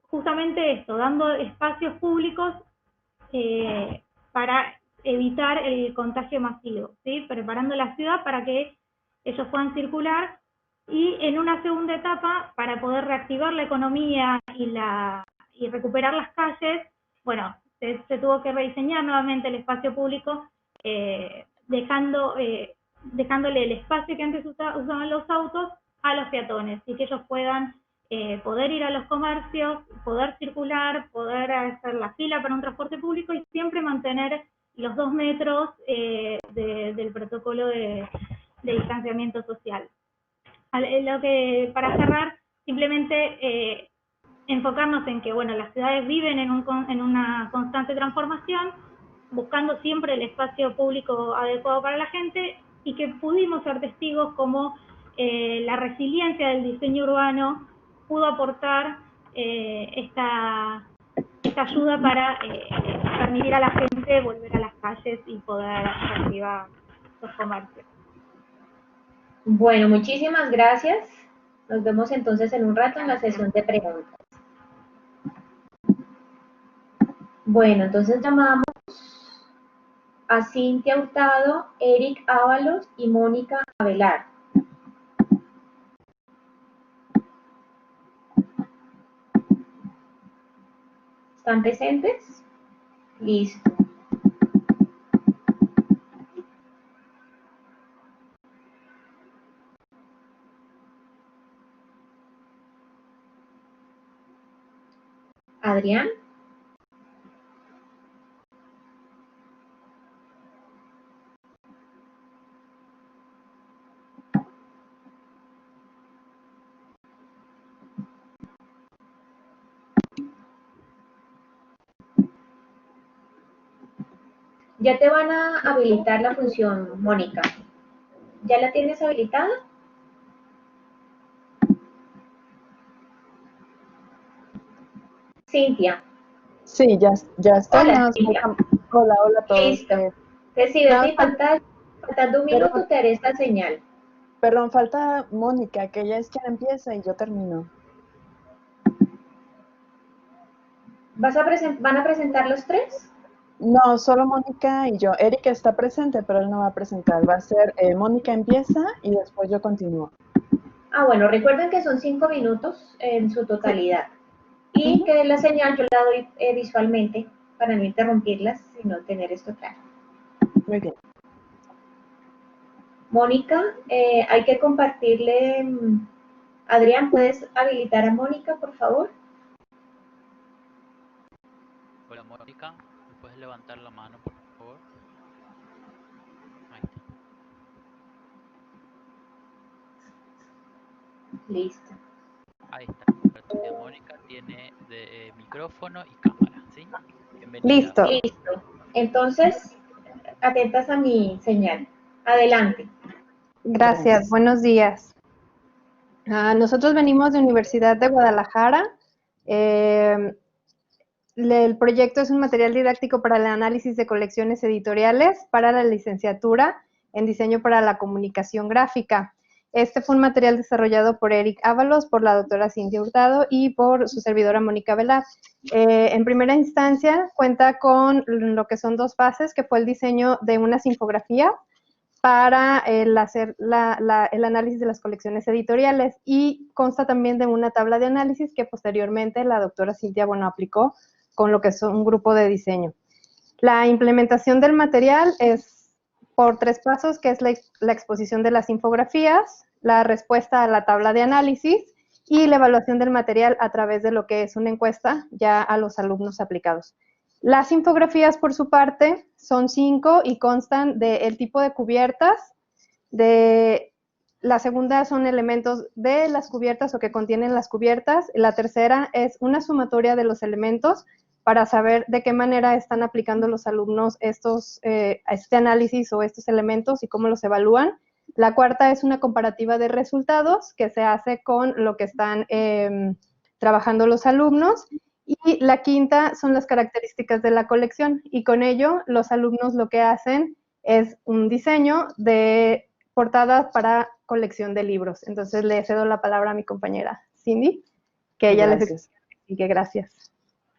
Speaker 10: Justamente esto, dando espacios públicos para evitar el contagio masivo, ¿sí? Preparando la ciudad para que ellos puedan circular, y en una segunda etapa, para poder reactivar la economía y recuperar las calles, bueno, se tuvo que rediseñar nuevamente el espacio público, dejándole el espacio que antes usaban los autos a los peatones, y que ellos puedan poder ir a los comercios, poder circular, poder hacer la fila para un transporte público y siempre mantener los 2 metros del protocolo de distanciamiento social. Para cerrar, simplemente enfocarnos en que, bueno, las ciudades viven en una constante transformación, buscando siempre el espacio público adecuado para la gente, y que pudimos ser testigos como la resiliencia del diseño urbano pudo aportar esta ayuda para permitir a la gente volver a las calles y poder reactivar los comercios.
Speaker 1: Bueno, muchísimas gracias. Nos vemos entonces en un rato en la sesión de preguntas. Bueno, entonces llamamos a Cintia Hurtado, Eric Ábalos y Mónica Avelar. ¿Están presentes? Listo. Adrián. Ya te van a habilitar la función, Mónica. ¿Ya la tienes habilitada? Cintia.
Speaker 11: Sí, ya está.
Speaker 1: Hola, Cintia.
Speaker 11: Hola a todos.
Speaker 1: Listo. Si ves mi pantalla, faltando un minuto te haré esta señal.
Speaker 11: Perdón, falta Mónica, que ella es quien empieza y yo termino.
Speaker 1: ¿Van a presentar los tres?
Speaker 11: No, solo Mónica y yo. Eric está presente, pero él no va a presentar. Va a ser Mónica empieza y después yo continúo.
Speaker 1: Ah, bueno, recuerden que son 5 minutos en su totalidad. Y que la señal yo la doy visualmente para no interrumpirlas, sino tener esto claro.
Speaker 11: Muy bien.
Speaker 1: Mónica, hay que compartirle. Adrián, ¿puedes habilitar a Mónica, por favor?
Speaker 2: Hola, Mónica, ¿me puedes levantar la mano, por favor? Ahí está.
Speaker 1: Listo.
Speaker 2: Ahí está. Mónica tiene micrófono y cámara, ¿sí? Bienvenida.
Speaker 1: Listo. Listo. Entonces, atentas a mi señal. Adelante.
Speaker 12: Gracias, buenos días. Nosotros venimos de Universidad de Guadalajara. El proyecto es un material didáctico para el análisis de colecciones editoriales para la licenciatura en diseño para la comunicación gráfica. Este fue un material desarrollado por Eric Ábalos, por la doctora Cintia Hurtado y por su servidora Mónica Velar. En primera instancia cuenta con lo que son dos fases, que fue el diseño de unas infografías para hacer el análisis de las colecciones editoriales, y consta también de una tabla de análisis que posteriormente la doctora Cintia, aplicó con lo que es un grupo de diseño. La implementación del material es por 3 pasos, que es la exposición de las infografías, la respuesta a la tabla de análisis y la evaluación del material a través de lo que es una encuesta ya a los alumnos aplicados. Las infografías, por su parte, son 5 y constan del tipo de cubiertas. La segunda son elementos de las cubiertas o que contienen las cubiertas. La tercera es una sumatoria de los elementos para saber de qué manera están aplicando los alumnos este análisis o estos elementos y cómo los evalúan. La cuarta es una comparativa de resultados que se hace con lo que están trabajando los alumnos. Y la quinta son las características de la colección, y con ello los alumnos lo que hacen es un diseño de portadas para colección de libros. Entonces le cedo la palabra a mi compañera Cindy, que ella les explique. Gracias.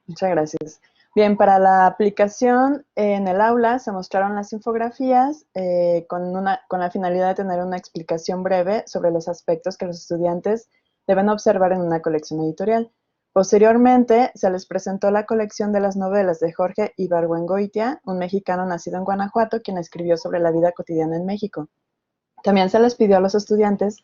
Speaker 11: Muchas gracias. Bien, para la aplicación en el aula se mostraron las infografías con la finalidad de tener una explicación breve sobre los aspectos que los estudiantes deben observar en una colección editorial. Posteriormente, se les presentó la colección de las novelas de Jorge Ibargüengoitia, un mexicano nacido en Guanajuato, quien escribió sobre la vida cotidiana en México. También se les pidió a los estudiantes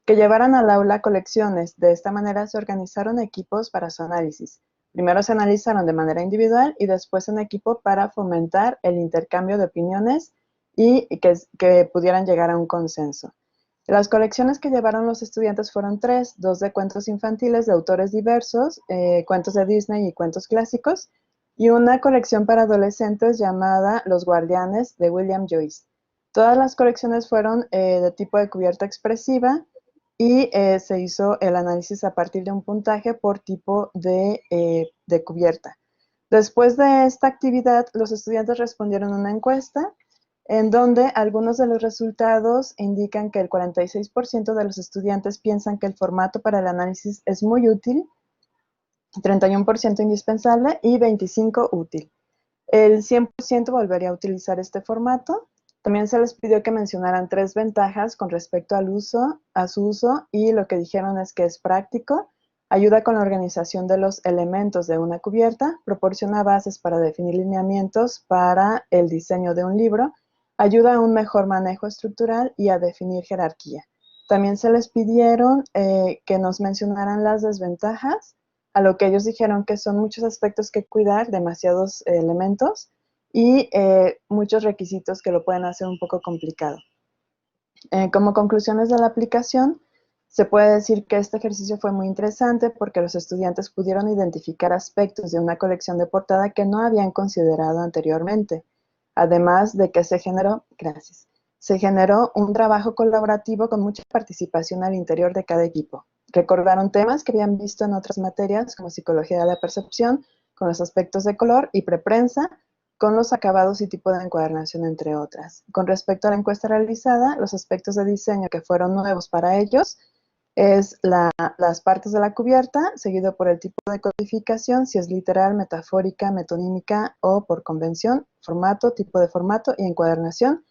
Speaker 11: que llevaran al aula colecciones. De esta manera se organizaron equipos para su análisis. Primero se analizaron de manera individual y después en equipo para fomentar el intercambio de opiniones y que pudieran llegar a un consenso. Las colecciones que llevaron los estudiantes fueron 3, 2 de cuentos infantiles de autores diversos, cuentos de Disney y cuentos clásicos, y una colección para adolescentes llamada Los Guardianes de William Joyce. Todas las colecciones fueron de tipo de cubierta expresiva y se hizo el análisis a partir de un puntaje por tipo de cubierta. Después de esta actividad, los estudiantes respondieron una encuesta en donde algunos de los resultados indican que el 46% de los estudiantes piensan que el formato para el análisis es muy útil, 31% indispensable y 25% útil. El 100% volvería a utilizar este formato. También se les pidió que mencionaran 3 ventajas con respecto a su uso, y lo que dijeron es que es práctico, ayuda con la organización de los elementos de una cubierta, proporciona bases para definir lineamientos para el diseño de un libro, ayuda a un mejor manejo estructural y a definir jerarquía. También se les pidieron que nos mencionaran las desventajas, a lo que ellos dijeron que son muchos aspectos que cuidar, demasiados elementos y muchos requisitos que lo pueden hacer un poco complicado. Como conclusiones de la aplicación, se puede decir que este ejercicio fue muy interesante porque los estudiantes pudieron identificar aspectos de una colección de portada que no habían considerado anteriormente. Además de que se generó un trabajo colaborativo con mucha participación al interior de cada equipo. Recordaron temas que habían visto en otras materias como psicología de la percepción, con los aspectos de color y preprensa, con los acabados y tipo de encuadernación, entre otras. Con respecto a la encuesta realizada, los aspectos de diseño que fueron nuevos para ellos es las partes de la cubierta, seguido por el tipo de codificación, si es literal, metafórica, metonímica o por convención, formato, tipo de formato y encuadernación,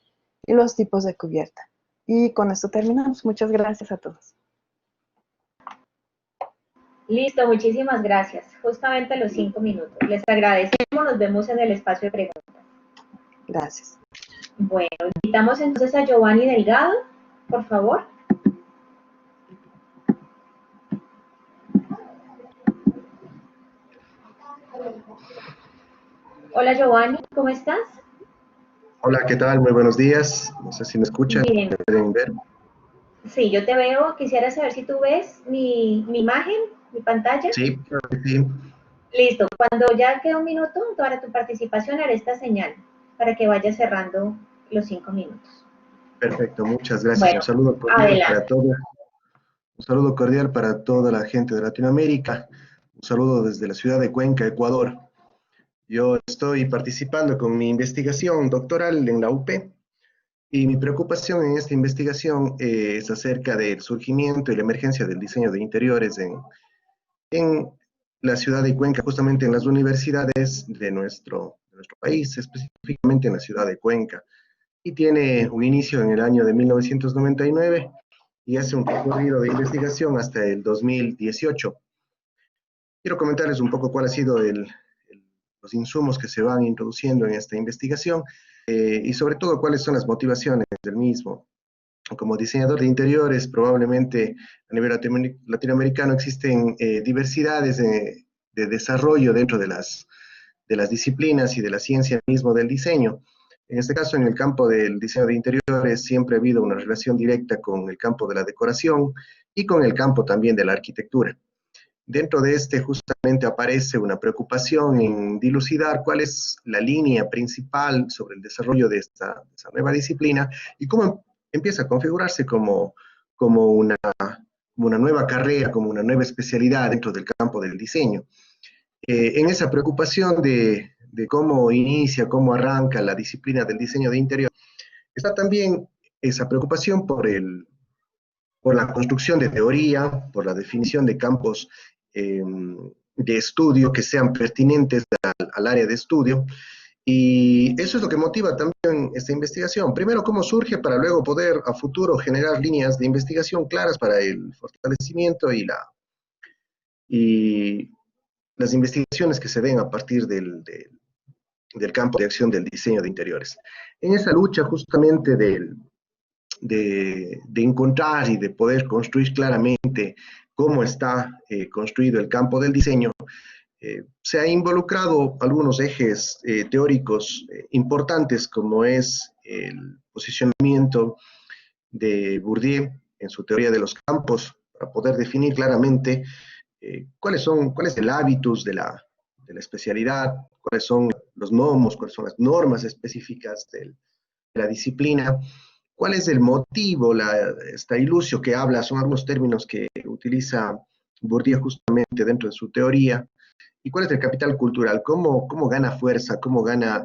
Speaker 11: y los tipos de cubierta. Y con esto terminamos. Muchas gracias a todos.
Speaker 1: Listo, muchísimas gracias. Justamente los 5 minutos. Les agradecemos, nos vemos en el espacio de preguntas.
Speaker 11: Gracias.
Speaker 1: Bueno, invitamos entonces a Giovanni Delgado, por favor. Hola Giovanni, ¿cómo estás?
Speaker 13: Hola, ¿qué tal? Muy buenos días. No sé si me escuchan,
Speaker 1: Bien.
Speaker 13: ¿me pueden ver?
Speaker 1: Sí, yo te veo. Quisiera saber si tú ves mi imagen, mi pantalla.
Speaker 13: Sí, claro que sí.
Speaker 1: Listo. Cuando ya quede un minuto para tu participación, haré esta señal para que vayas cerrando los 5 minutos.
Speaker 13: Perfecto, muchas gracias.
Speaker 1: Bueno,
Speaker 13: Un saludo cordial
Speaker 1: adelante.
Speaker 13: para todos. Un saludo cordial para toda la gente de Latinoamérica. Un saludo desde la ciudad de Cuenca, Ecuador. Yo estoy participando con mi investigación doctoral en la UP y mi preocupación en esta investigación es acerca del surgimiento y la emergencia del diseño de interiores en la ciudad de Cuenca, justamente en las universidades de nuestro país, específicamente en la ciudad de Cuenca. Y tiene un inicio en el año de 1999 y hace un recorrido de investigación hasta el 2018. Quiero comentarles un poco cuál ha sido los insumos que se van introduciendo en esta investigación y sobre todo cuáles son las motivaciones del mismo. Como diseñador de interiores, probablemente a nivel latinoamericano existen diversidades de desarrollo dentro de las disciplinas y de la ciencia mismo del diseño. En este caso, en el campo del diseño de interiores, siempre ha habido una relación directa con el campo de la decoración y con el campo también de la arquitectura. Dentro de este, justamente aparece una preocupación en dilucidar cuál es la línea principal sobre el desarrollo de esa nueva disciplina y cómo empieza a configurarse como una nueva carrera, como una nueva especialidad dentro del campo del diseño. En esa preocupación de cómo inicia, cómo arranca la disciplina del diseño de interior, está también esa preocupación por la construcción de teoría, por la definición de campos de estudio que sean pertinentes al área de estudio, y eso es lo que motiva también esta investigación. Primero, cómo surge para luego poder a futuro generar líneas de investigación claras para el fortalecimiento y las investigaciones que se den a partir del campo de acción del diseño de interiores. En esa lucha justamente de encontrar y de poder construir claramente cómo está construido el campo del diseño, se ha involucrado algunos ejes teóricos importantes, como es el posicionamiento de Bourdieu en su teoría de los campos, para poder definir claramente cuál es el hábitus de la especialidad, cuáles son los nomos, cuáles son las normas específicas de la disciplina, cuál es el motivo, esta ilusio que habla, son algunos términos que utiliza Bourdieu justamente dentro de su teoría, y cuál es el capital cultural, cómo gana fuerza, cómo gana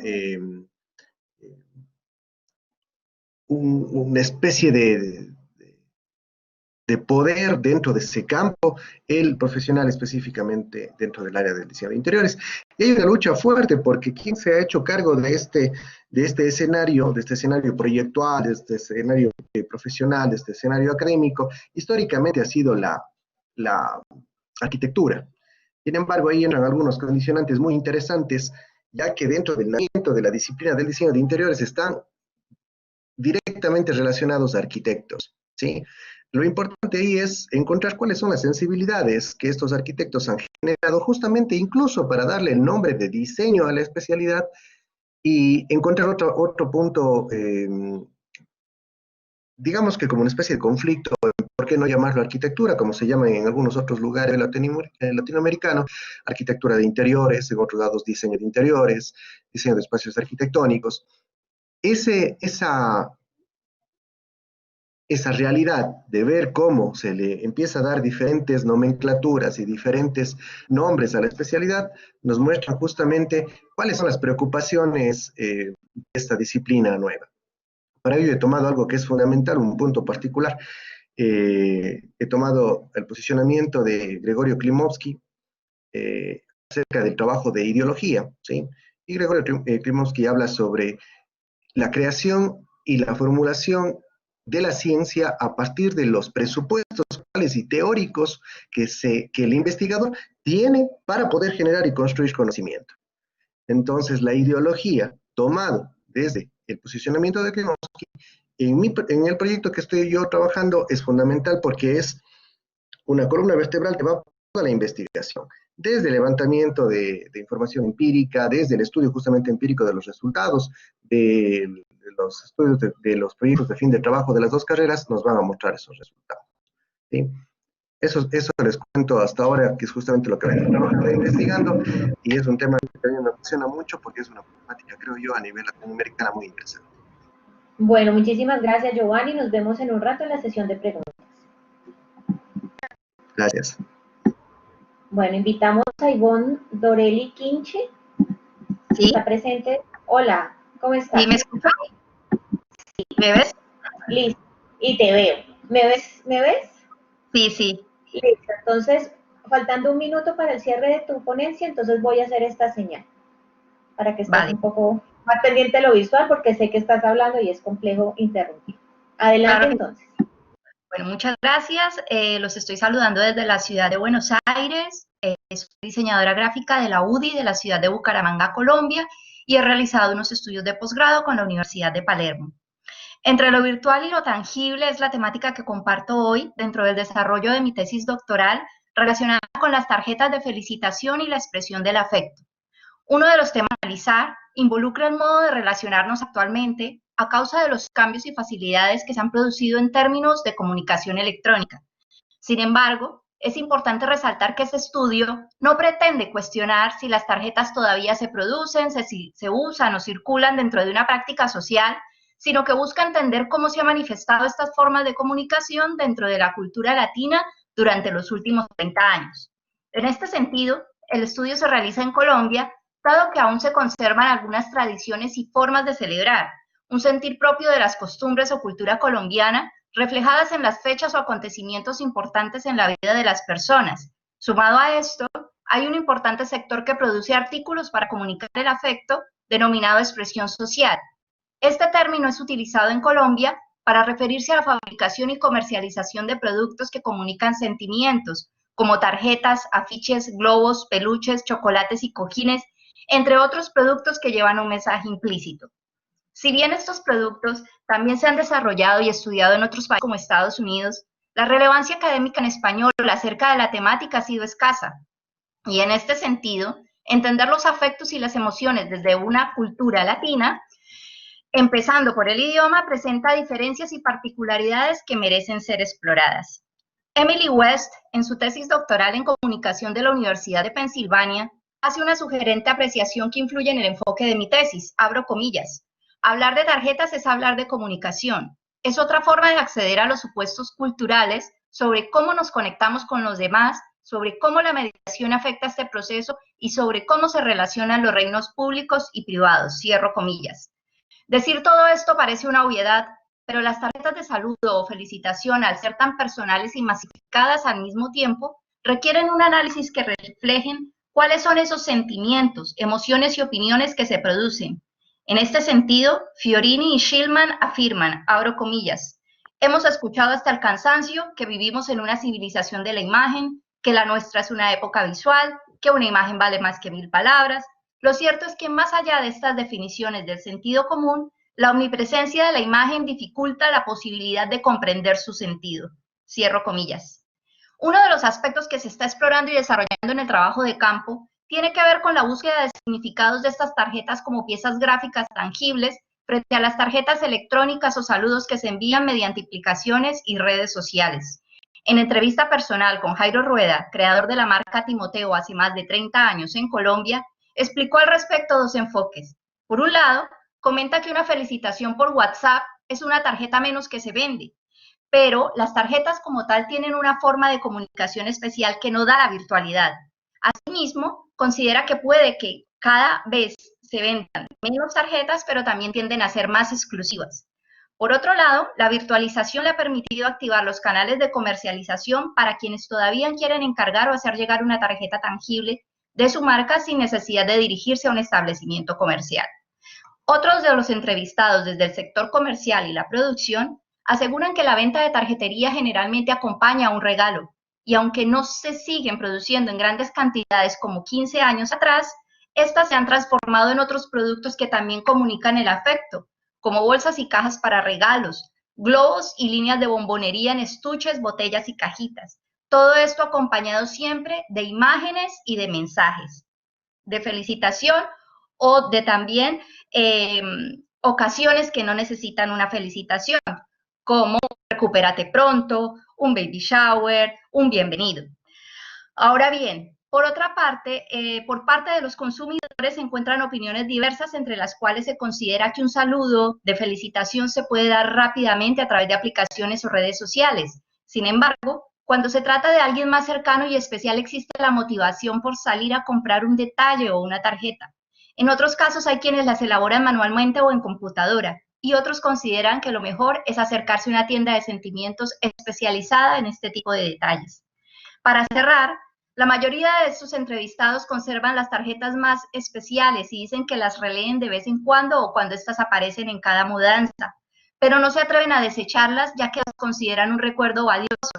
Speaker 13: una especie de poder dentro de ese campo, el profesional específicamente dentro del área del diseño de interiores. Y hay una lucha fuerte porque quien se ha hecho cargo de este escenario proyectual, de este escenario profesional, de este escenario académico, históricamente ha sido la arquitectura. Sin embargo, ahí entran algunos condicionantes muy interesantes, ya que dentro del de la disciplina del diseño de interiores están directamente relacionados a arquitectos, ¿sí? Lo importante ahí es encontrar cuáles son las sensibilidades que estos arquitectos han generado, justamente incluso para darle el nombre de diseño a la especialidad, y encontrar otro punto, digamos que como una especie de conflicto, ¿por qué no llamarlo arquitectura? Como se llama en algunos otros lugares latinoamericanos, arquitectura de interiores, en otros lados diseño de interiores, diseño de espacios arquitectónicos. Esa realidad de ver cómo se le empieza a dar diferentes nomenclaturas y diferentes nombres a la especialidad, nos muestra justamente cuáles son las preocupaciones de esta disciplina nueva. Para ello he tomado algo que es fundamental, un punto particular. He tomado el posicionamiento de Gregorio Klimovsky acerca del trabajo de ideología, ¿sí? Y Gregorio Klimovsky habla sobre la creación y la formulación de la ciencia a partir de los presupuestos y teóricos que el investigador tiene para poder generar y construir conocimiento. Entonces, la ideología, tomado desde el posicionamiento de Klimovsky, en el proyecto que estoy yo trabajando, es fundamental porque es una columna vertebral que va a toda la investigación, desde el levantamiento de información empírica, desde el estudio justamente empírico de los resultados, de los estudios de los proyectos de fin de trabajo de las dos carreras, nos van a mostrar esos resultados, ¿sí? Eso les cuento hasta ahora, que es justamente lo que vengo trabajando e investigando, y es un tema que también me apasiona mucho porque es una problemática, creo yo, a nivel latinoamericano muy interesante.
Speaker 1: Bueno, muchísimas gracias, Giovanni. Nos vemos en un rato en la sesión de preguntas.
Speaker 13: Gracias.
Speaker 1: Bueno, invitamos a Ivonne Dorelli Quinche.
Speaker 14: Sí.
Speaker 1: Está presente. Hola, ¿cómo estás?
Speaker 14: ¿Sí me escuchas? Sí, ¿me ves?
Speaker 1: Listo, y te veo. ¿Me ves?
Speaker 14: Sí, sí.
Speaker 1: Listo, entonces, faltando un minuto para el cierre de tu ponencia, entonces voy a hacer esta señal, para que estés un poco más pendiente de lo visual, porque sé que estás hablando y es complejo interrumpir. Adelante,
Speaker 14: Claro.
Speaker 1: entonces.
Speaker 14: Bueno, muchas gracias. Los estoy saludando desde la ciudad de Buenos Aires. Soy diseñadora gráfica de la UDI de la ciudad de Bucaramanga, Colombia, y he realizado unos estudios de posgrado con la Universidad de Palermo. Entre lo virtual y lo tangible es la temática que comparto hoy dentro del desarrollo de mi tesis doctoral relacionada con las tarjetas de felicitación y la expresión del afecto. Uno de los temas a analizar involucra el modo de relacionarnos actualmente a causa de los cambios y facilidades que se han producido en términos de comunicación electrónica. Sin embargo, es importante resaltar que este estudio no pretende cuestionar si las tarjetas todavía se producen, si se usan o circulan dentro de una práctica social, sino que busca entender cómo se han manifestado estas formas de comunicación dentro de la cultura latina durante los últimos 30 años. En este sentido, el estudio se realiza en Colombia, dado que aún se conservan algunas tradiciones y formas de celebrar, un sentir propio de las costumbres o cultura colombiana, reflejadas en las fechas o acontecimientos importantes en la vida de las personas. Sumado a esto, hay un importante sector que produce artículos para comunicar el afecto, denominado expresión social. Este término es utilizado en Colombia para referirse a la fabricación y comercialización de productos que comunican sentimientos, como tarjetas, afiches, globos, peluches, chocolates y cojines, entre otros productos que llevan un mensaje implícito. Si bien estos productos también se han desarrollado y estudiado en otros países como Estados Unidos, la relevancia académica en español acerca de la temática ha sido escasa. Y en este sentido, entender los afectos y las emociones desde una cultura latina, empezando por el idioma, presenta diferencias y particularidades que merecen ser exploradas. Emily West, en su tesis doctoral en comunicación de la Universidad de Pensilvania, hace una sugerente apreciación que influye en el enfoque de mi tesis, abro comillas. Hablar de tarjetas es hablar de comunicación. Es otra forma de acceder a los supuestos culturales sobre cómo nos conectamos con los demás, sobre cómo la mediación afecta este proceso y sobre cómo se relacionan los reinos públicos y privados, cierro comillas. Decir todo esto parece una obviedad, pero las tarjetas de saludo o felicitación, al ser tan personales y masificadas al mismo tiempo, requieren un análisis que reflejen cuáles son esos sentimientos, emociones y opiniones que se producen. En este sentido, Fiorini y Shillman afirman, abro comillas, hemos escuchado hasta el cansancio que vivimos en una civilización de la imagen, que la nuestra es una época visual, que una imagen vale más que 1000 palabras. Lo cierto es que más allá de estas definiciones del sentido común, la omnipresencia de la imagen dificulta la posibilidad de comprender su sentido. Cierro comillas. Uno de los aspectos que se está explorando y desarrollando en el trabajo de campo tiene que ver con la búsqueda de significados de estas tarjetas como piezas gráficas tangibles frente a las tarjetas electrónicas o saludos que se envían mediante aplicaciones y redes sociales. En entrevista personal con Jairo Rueda, creador de la marca Timoteo hace más de 30 años en Colombia, explicó al respecto dos enfoques. Por un lado, comenta que una felicitación por WhatsApp es una tarjeta menos que se vende, pero las tarjetas como tal tienen una forma de comunicación especial que no da la virtualidad. Asimismo, considera que puede que cada vez se vendan menos tarjetas, pero también tienden a ser más exclusivas. Por otro lado, la virtualización le ha permitido activar los canales de comercialización para quienes todavía quieren encargar o hacer llegar una tarjeta tangible de su marca sin necesidad de dirigirse a un establecimiento comercial. Otros de los entrevistados desde el sector comercial y la producción aseguran que la venta de tarjetería generalmente acompaña a un regalo, y aunque no se siguen produciendo en grandes cantidades como 15 años atrás, estas se han transformado en otros productos que también comunican el afecto, como bolsas y cajas para regalos, globos y líneas de bombonería en estuches, botellas y cajitas. Todo esto acompañado siempre de imágenes y de mensajes, de felicitación o de también ocasiones que no necesitan una felicitación, como recupérate pronto, un baby shower, un bienvenido. Ahora bien, Por otra parte, por parte de los consumidores se encuentran opiniones diversas, entre las cuales se considera que un saludo de felicitación se puede dar rápidamente a través de aplicaciones o redes sociales. Sin embargo, cuando se trata de alguien más cercano y especial, existe la motivación por salir a comprar un detalle o una tarjeta. En otros casos hay quienes las elaboran manualmente o en computadora, y otros consideran que lo mejor es acercarse a una tienda de sentimientos especializada en este tipo de detalles. Para cerrar, la mayoría de estos entrevistados conservan las tarjetas más especiales y dicen que las releen de vez en cuando o cuando estas aparecen en cada mudanza, pero no se atreven a desecharlas ya que las consideran un recuerdo valioso,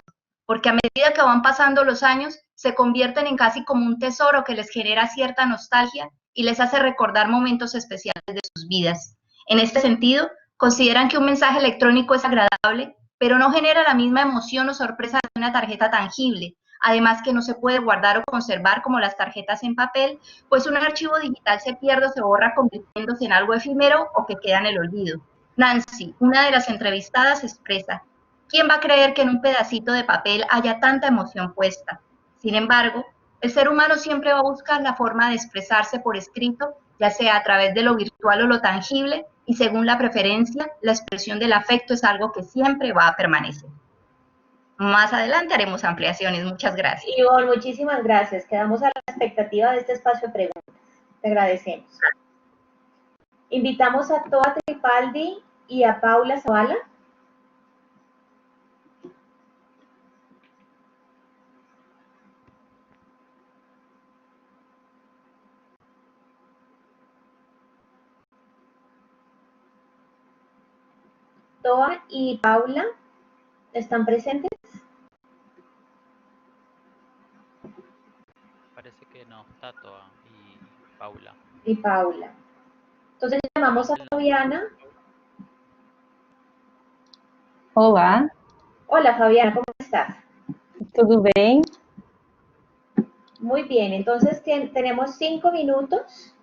Speaker 14: porque a medida que van pasando los años se convierten en casi como un tesoro que les genera cierta nostalgia y les hace recordar momentos especiales de sus vidas. En este sentido, consideran que un mensaje electrónico es agradable, pero no genera la misma emoción o sorpresa de una tarjeta tangible. Además que no se puede guardar o conservar como las tarjetas en papel, pues un archivo digital se pierde o se borra convirtiéndose en algo efímero o que queda en el olvido. Nancy, una de las entrevistadas, expresa: ¿quién va a creer que en un pedacito de papel haya tanta emoción puesta? Sin embargo, el ser humano siempre va a buscar la forma de expresarse por escrito, ya sea a través de lo virtual o lo tangible, y según la preferencia, la expresión del afecto es algo que siempre va a permanecer. Más adelante haremos ampliaciones. Muchas gracias.
Speaker 1: Ivonne, muchísimas gracias. Quedamos a la expectativa de este espacio de preguntas. Te agradecemos. Invitamos a Toa Tripaldi y a Paula Zavala. Toa y Paula, ¿están presentes?
Speaker 2: Parece que no, está Toa y Paula.
Speaker 1: Y Paula. Entonces llamamos a Fabiana.
Speaker 15: Olá.
Speaker 1: Hola Fabiana, ¿cómo estás?
Speaker 15: Tudo bem?
Speaker 1: Muy bien, entonces tenemos 5 minutos.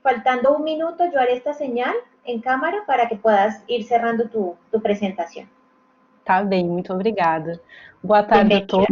Speaker 1: Faltando 1 minuto, yo haré esta señal en cámara para que puedas ir cerrando tu presentación.
Speaker 15: Tá bem, muito obrigada. Boa tarde a todos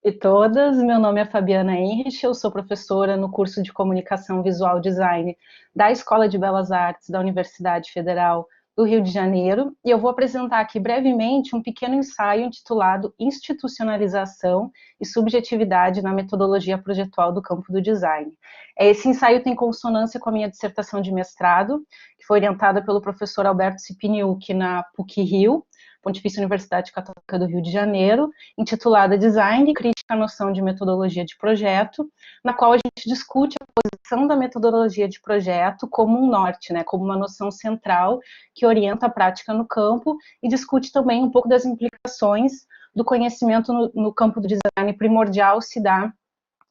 Speaker 15: e todas. Meu nome é Fabiana Henrich, eu sou professora no curso de Comunicação Visual Design da Escola de Belas Artes da Universidade Federal do Rio de Janeiro, e eu vou apresentar aqui brevemente um pequeno ensaio intitulado Institucionalização e Subjetividade na Metodologia Projetual do Campo do Design. Esse ensaio tem consonância com a minha dissertação de mestrado, que foi orientada pelo professor Alberto Cipiniuc na PUC-Rio, Pontifícia Universidade Católica do Rio de Janeiro, intitulada Design e Crítica à Noção de Metodologia de Projeto, na qual a gente discute a posição da metodologia de projeto como um norte, né, como uma noção central que orienta a prática no campo, e discute também um pouco das implicações do conhecimento no campo do design primordial se dá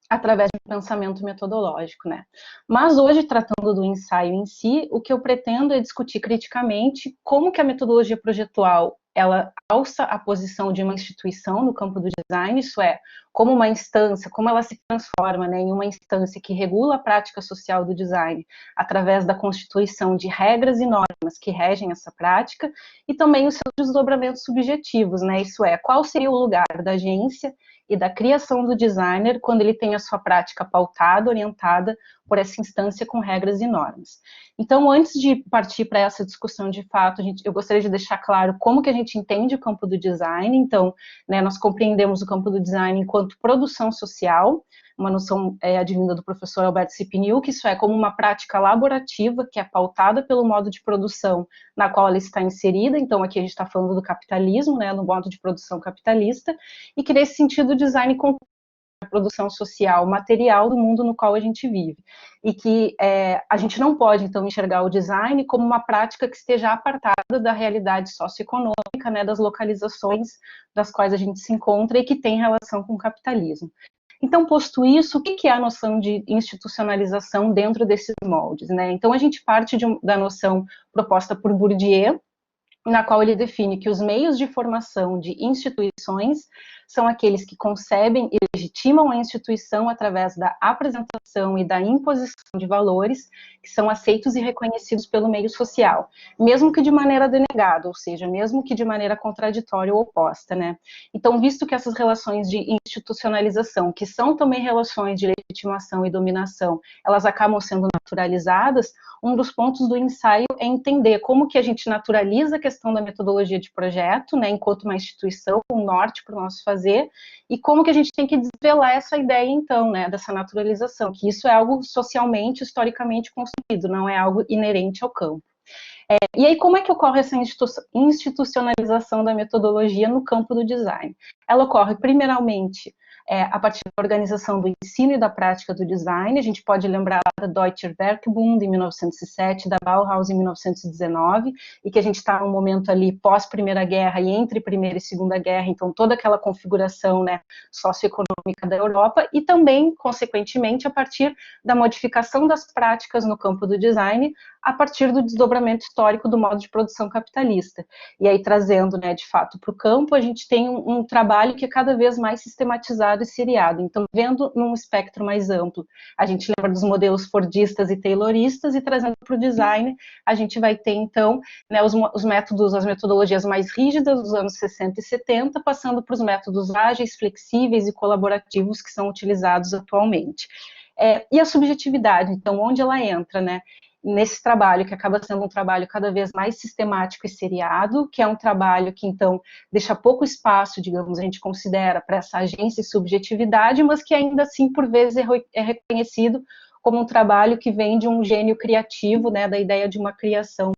Speaker 15: através de um pensamento metodológico, né? Mas hoje, tratando do ensaio em si, o que eu pretendo é discutir criticamente como que a metodologia projetual ela alça a posição de uma instituição no campo do design, isso é, como uma instância, como ela se transforma, né, em uma instância que regula a prática social do design através da constituição de regras e normas que regem essa prática, e também os seus desdobramentos subjetivos, né, isso é, qual seria o lugar da agência e da criação do designer quando ele tem a sua prática pautada, orientada por essa instância com regras e normas. Então, antes de partir para essa discussão de fato, eu gostaria de deixar claro como que a gente entende o campo do design. Então, né, nós compreendemos o campo do design enquanto produção social, uma noção advinda do professor Alberto Cipiniuc, isso é, como uma prática laborativa que é pautada pelo modo de produção na qual ela está inserida. Então, aqui a gente está falando do capitalismo, né, do modo de produção capitalista, e que nesse sentido o design compõe a produção social, material do mundo no qual a gente vive. E que a gente não pode, então, enxergar o design como uma prática que esteja apartada da realidade socioeconômica, né, das localizações das quais a gente se encontra e que tem relação com o capitalismo. Então, posto isso, o que é a noção de institucionalização dentro desses moldes, né? Então, a gente parte da noção proposta por Bourdieu, na qual ele define que os meios de formação de instituições são aqueles que concebem e legitimam a instituição através da apresentação e da imposição de valores que são aceitos e reconhecidos pelo meio social, mesmo que de maneira denegada, ou seja, mesmo que de maneira contraditória ou oposta, né? Então, visto que essas relações de institucionalização, que são também relações de legitimação e dominação, elas acabam sendo naturalizadas, um dos pontos do ensaio é entender como que a gente naturaliza a questão da metodologia de projeto, né, enquanto uma instituição, um norte para o nosso fazer, e como que a gente tem que desvelar essa ideia, então, né, dessa naturalização, que isso é algo socialmente, historicamente construído, não é algo inerente ao campo. E aí, como é que ocorre essa institucionalização da metodologia no campo do design? Ela ocorre, primeiramente, a partir da organização do ensino e da prática do design. A gente pode lembrar da Deutscher Werkbund, em 1907, da Bauhaus, em 1919, e que a gente está num momento ali pós-Primeira Guerra e entre Primeira e Segunda Guerra, então toda aquela configuração, né, socioeconômica da Europa, e também, consequentemente, a partir da modificação das práticas no campo do design, a partir do desdobramento histórico do modo de produção capitalista. E aí, trazendo, né, de fato, para o campo, a gente tem um trabalho que é cada vez mais sistematizado e seriado. Então, vendo num espectro mais amplo, a gente lembra dos modelos fordistas e tayloristas, e trazendo para o design, a gente vai ter, então, né, os métodos, as metodologias mais rígidas dos anos 60 e 70, passando para os métodos ágeis, flexíveis e colaborativos que são utilizados atualmente. E a subjetividade, então, onde ela entra, né? Nesse trabalho, que acaba sendo um trabalho cada vez mais sistemático e seriado, que é um trabalho que, então, deixa pouco espaço, digamos, a gente considera, para essa agência e subjetividade, mas que ainda assim, por vezes, é reconhecido como um trabalho que vem de um gênio criativo, né, da ideia de uma criação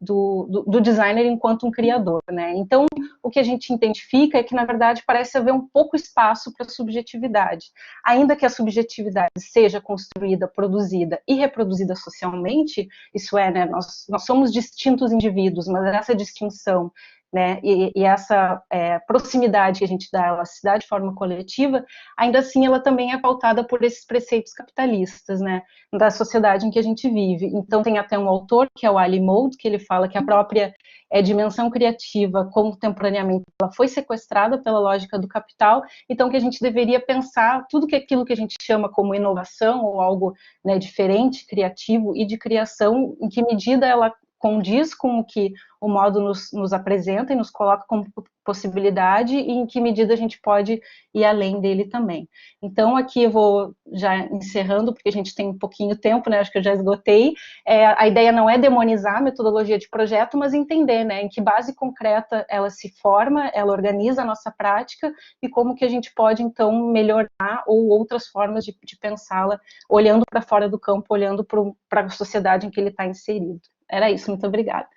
Speaker 15: do designer enquanto um criador, né? Então, o que a gente identifica é que, na verdade, parece haver um pouco espaço para a subjetividade. Ainda que a subjetividade seja construída, produzida e reproduzida socialmente, isso é, né, nós somos distintos indivíduos, mas essa distinção, né, e essa proximidade que a gente dá, ela se dá de forma coletiva, ainda assim ela também é pautada por esses preceitos capitalistas, né, da sociedade em que a gente vive. Então tem até um autor, que é o Ali Mould, que ele fala que a própria dimensão criativa, contemporaneamente, ela foi sequestrada pela lógica do capital, então que a gente deveria pensar tudo que aquilo que a gente chama como inovação, ou algo, né, diferente, criativo e de criação, em que medida ela condiz com o que o modo nos apresenta e nos coloca como possibilidade, e em que medida a gente pode ir além dele também. Então, aqui eu vou já encerrando, porque a gente tem um pouquinho de tempo, né, acho que eu já esgotei. A ideia não é demonizar a metodologia de projeto, mas entender, né, em que base concreta ela se forma, ela organiza a nossa prática, e como que a gente pode, então, melhorar, ou outras formas de pensá-la, olhando para fora do campo, olhando para a sociedade em que ele está inserido. Era isso, muito obrigada.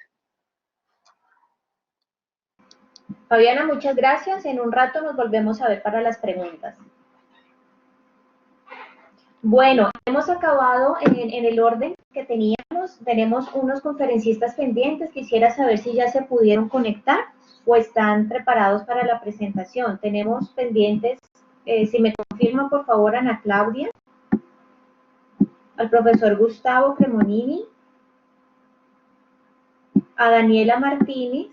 Speaker 1: Fabiana, muchas gracias. En un rato nos volvemos a ver para las preguntas. Bueno, hemos acabado en el orden que teníamos. Tenemos unos conferencistas pendientes. Quisiera saber si ya se pudieron conectar o están preparados para la presentación. Tenemos pendientes, si me confirman, por favor, Ana Claudia, al profesor Gustavo Cremonini, a Daniela Martínez,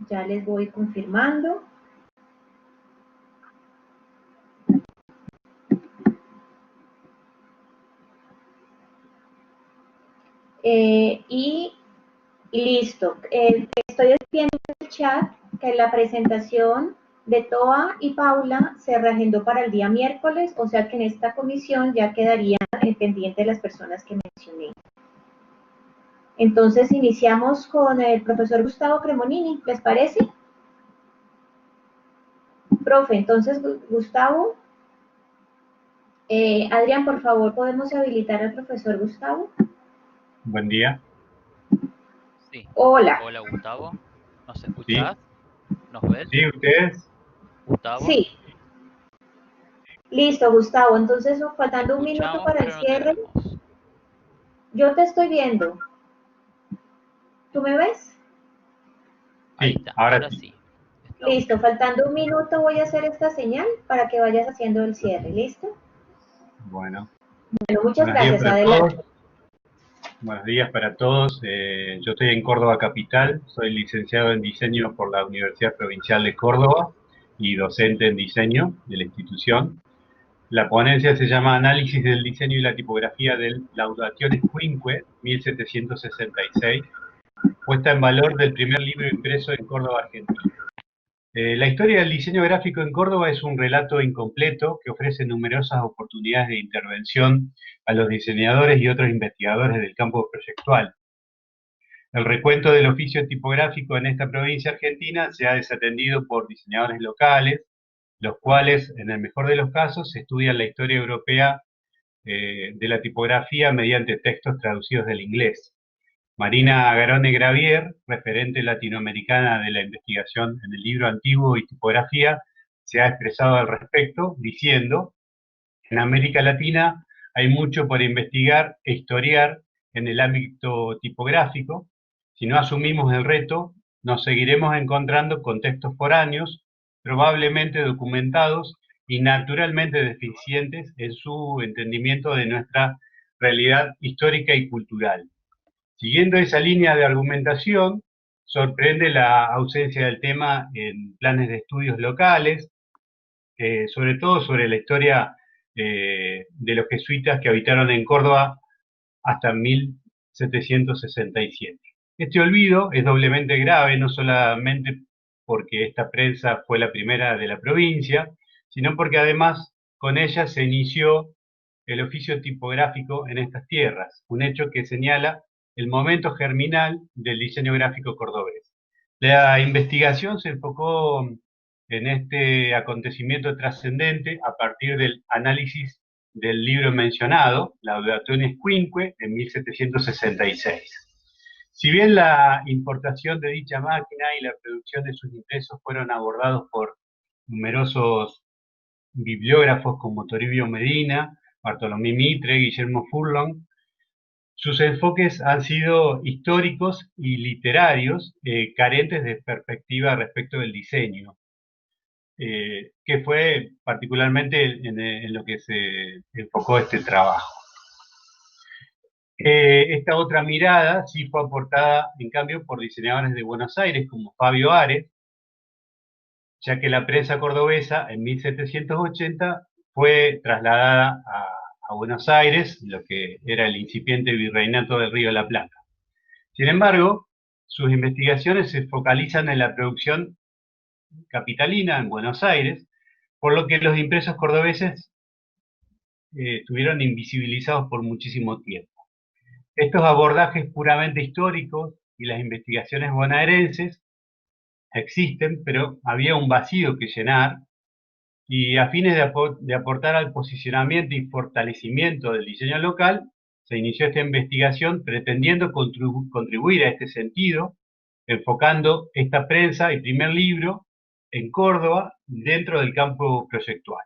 Speaker 1: ya les voy confirmando. Y listo. Estoy viendo en el chat que la presentación de Toa y Paula se reagendó para el día miércoles, o sea que en esta comisión ya quedarían pendientes las personas que mencioné. Entonces iniciamos con el profesor Gustavo Cremonini, ¿les parece? Profe, entonces Gustavo. Adrián, por favor, ¿podemos habilitar al profesor Gustavo?
Speaker 3: Buen día.
Speaker 2: Sí.
Speaker 1: Hola.
Speaker 2: Hola, Gustavo. ¿Nos escuchás? Sí. ¿Nos ves?
Speaker 3: Sí, ¿ustedes?
Speaker 2: Gustavo.
Speaker 1: Sí. Listo, Gustavo. Entonces, faltando un minuto para el cierre. Yo te estoy viendo. ¿Tú me ves?
Speaker 2: Ahí está, ahora sí.
Speaker 1: Listo, faltando un minuto voy a hacer esta señal para que vayas haciendo el cierre. ¿Listo?
Speaker 3: Bueno.
Speaker 1: Bueno, muchas gracias. Adelante.
Speaker 3: Buenos días para todos. Yo estoy en Córdoba Capital, soy licenciado en diseño por la Universidad Provincial de Córdoba y docente en diseño de la institución. La ponencia se llama Análisis del diseño y la tipografía del Laudationes Quinque, 1766, puesta en valor del primer libro impreso en Córdoba, Argentina. La historia del diseño gráfico en Córdoba es un relato incompleto que ofrece numerosas oportunidades de intervención a los diseñadores y otros investigadores del campo proyectual. El recuento del oficio tipográfico en esta provincia argentina se ha desatendido por diseñadores locales, los cuales, en el mejor de los casos, estudian la historia europea de la tipografía mediante textos traducidos del inglés. Marina Garone Gravier, referente latinoamericana de la investigación en el libro antiguo y tipografía, se ha expresado al respecto diciendo: en América Latina hay mucho por investigar e historiar en el ámbito tipográfico. Si no asumimos el reto, nos seguiremos encontrando con textos foráneos, probablemente documentados y naturalmente deficientes en su entendimiento de nuestra realidad histórica y cultural. Siguiendo esa línea de argumentación, sorprende la ausencia del tema en planes de estudios locales, sobre todo sobre la historia de los jesuitas que habitaron en Córdoba hasta 1767. Este olvido es doblemente grave, no solamente porque esta prensa fue la primera de la provincia, sino porque además con ella se inició el oficio tipográfico en estas tierras, un hecho que señala el momento germinal del diseño gráfico cordobés. La investigación se enfocó en este acontecimiento trascendente a partir del análisis del libro mencionado, Laudationes Quinque, en 1766. Si bien la importación de dicha máquina y la producción de sus impresos fueron abordados por numerosos bibliógrafos como Toribio Medina, Bartolomé Mitre, Guillermo Furlong, sus enfoques han sido históricos y literarios, carentes de perspectiva respecto del diseño, que fue particularmente en lo que se enfocó este trabajo. Esta otra mirada sí fue aportada, en cambio, por diseñadores de Buenos Aires como Fabio Ares, ya que la prensa cordobesa en 1780 fue trasladada a Buenos Aires, lo que era el incipiente virreinato del Río de la Plata. Sin embargo, sus investigaciones se focalizan en la producción capitalina en Buenos Aires, por lo que los impresos cordobeses estuvieron invisibilizados por muchísimo tiempo. Estos abordajes puramente históricos y las investigaciones bonaerenses existen, pero había un vacío que llenar, y a fines de aportar al posicionamiento y fortalecimiento del diseño local, se inició esta investigación pretendiendo contribuir a este sentido, enfocando esta prensa y primer libro en Córdoba dentro del campo proyectual,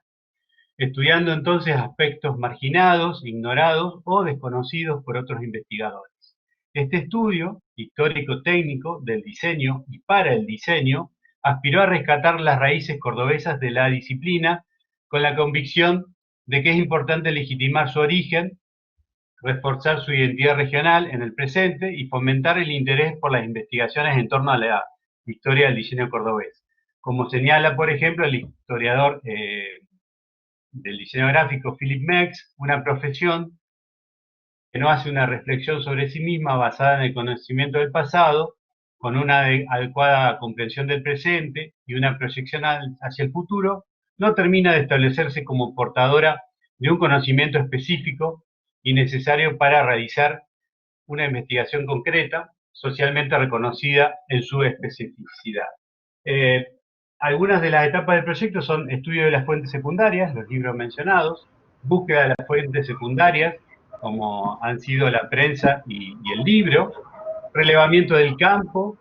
Speaker 3: estudiando entonces aspectos marginados, ignorados o desconocidos por otros investigadores. Este estudio histórico-técnico del diseño y para el diseño aspiró a rescatar las raíces cordobesas de la disciplina con la convicción de que es importante legitimar su origen, reforzar su identidad regional en el presente y fomentar el interés por las investigaciones en torno a la historia del diseño cordobés. Como señala, por ejemplo, el historiador del diseño gráfico Philip Mex, una profesión que no hace una reflexión sobre sí misma basada en el conocimiento del pasado, con una adecuada comprensión del presente y una proyección hacia el futuro, no termina de establecerse como portadora de un conocimiento específico y necesario para realizar una investigación concreta, socialmente reconocida en su especificidad. Algunas de las etapas del proyecto son estudio de las fuentes secundarias, los libros mencionados, búsqueda de las fuentes secundarias, como han sido la prensa y el libro, relevamiento del campo,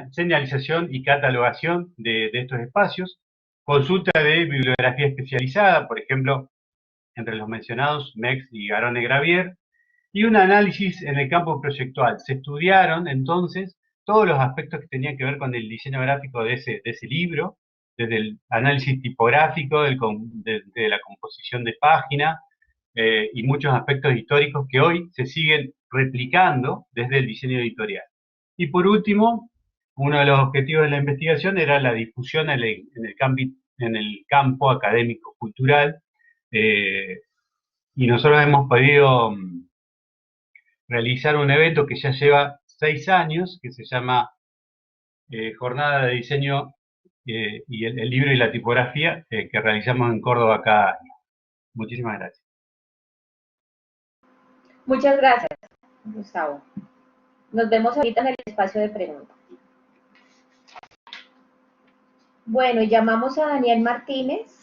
Speaker 3: señalización y catalogación de estos espacios, consulta de bibliografía especializada, por ejemplo, entre los mencionados Mex y Garone Gravier, y un análisis en el campo proyectual. Se estudiaron entonces todos los aspectos que tenían que ver con el diseño gráfico de ese libro, desde el análisis tipográfico, de la composición de página, y muchos aspectos históricos que hoy se siguen replicando desde el diseño editorial. Y por último, uno de los objetivos de la investigación era la difusión en el campo académico-cultural, y nosotros hemos podido realizar un evento que ya lleva 6 años, que se llama Jornada de Diseño y el libro y la tipografía, que realizamos en Córdoba cada año. Muchísimas gracias.
Speaker 1: Muchas gracias, Gustavo. Nos vemos ahorita en el espacio de preguntas. Bueno, llamamos a Daniel Martínez.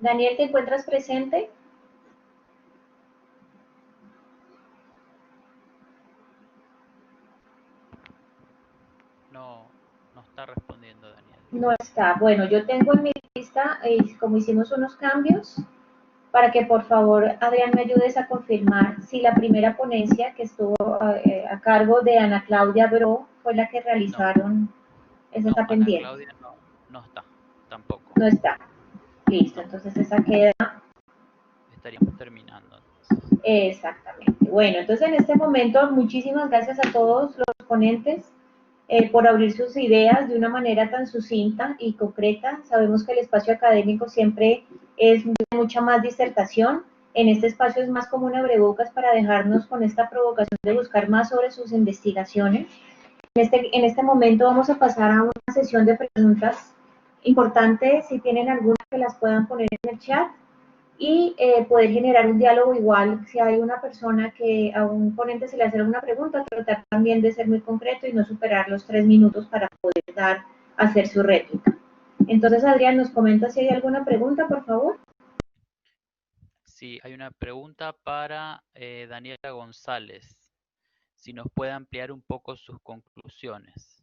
Speaker 1: Daniel, ¿te encuentras presente?
Speaker 2: No está respondiendo Daniel.
Speaker 1: No está. Bueno, yo tengo en mi lista, como hicimos unos cambios, para que por favor, Adrián, me ayudes a confirmar si la primera ponencia que estuvo a cargo de Ana Claudia Bro fue la que realizaron. Esa está pendiente.
Speaker 2: Ana Claudia no está, tampoco.
Speaker 1: No está. Listo, entonces esa queda.
Speaker 2: Estaríamos terminando.
Speaker 1: Exactamente. Bueno, entonces en este momento, muchísimas gracias a todos los ponentes por abrir sus ideas de una manera tan sucinta y concreta. Sabemos que el espacio académico siempre es mucha más disertación. En este espacio es más como un abrebocas para dejarnos con esta provocación de buscar más sobre sus investigaciones. En este momento vamos a pasar a una sesión de preguntas importantes, si tienen algunas que las puedan poner en el chat, y poder generar un diálogo igual. Si hay una persona que a un ponente se le hace alguna pregunta, tratar también de ser muy concreto y no superar los 3 minutos para poder hacer su réplica. Entonces, Adrián, ¿nos comenta si hay alguna pregunta, por favor?
Speaker 2: Sí, hay una pregunta para Daniela González. Si nos puede ampliar un poco sus conclusiones.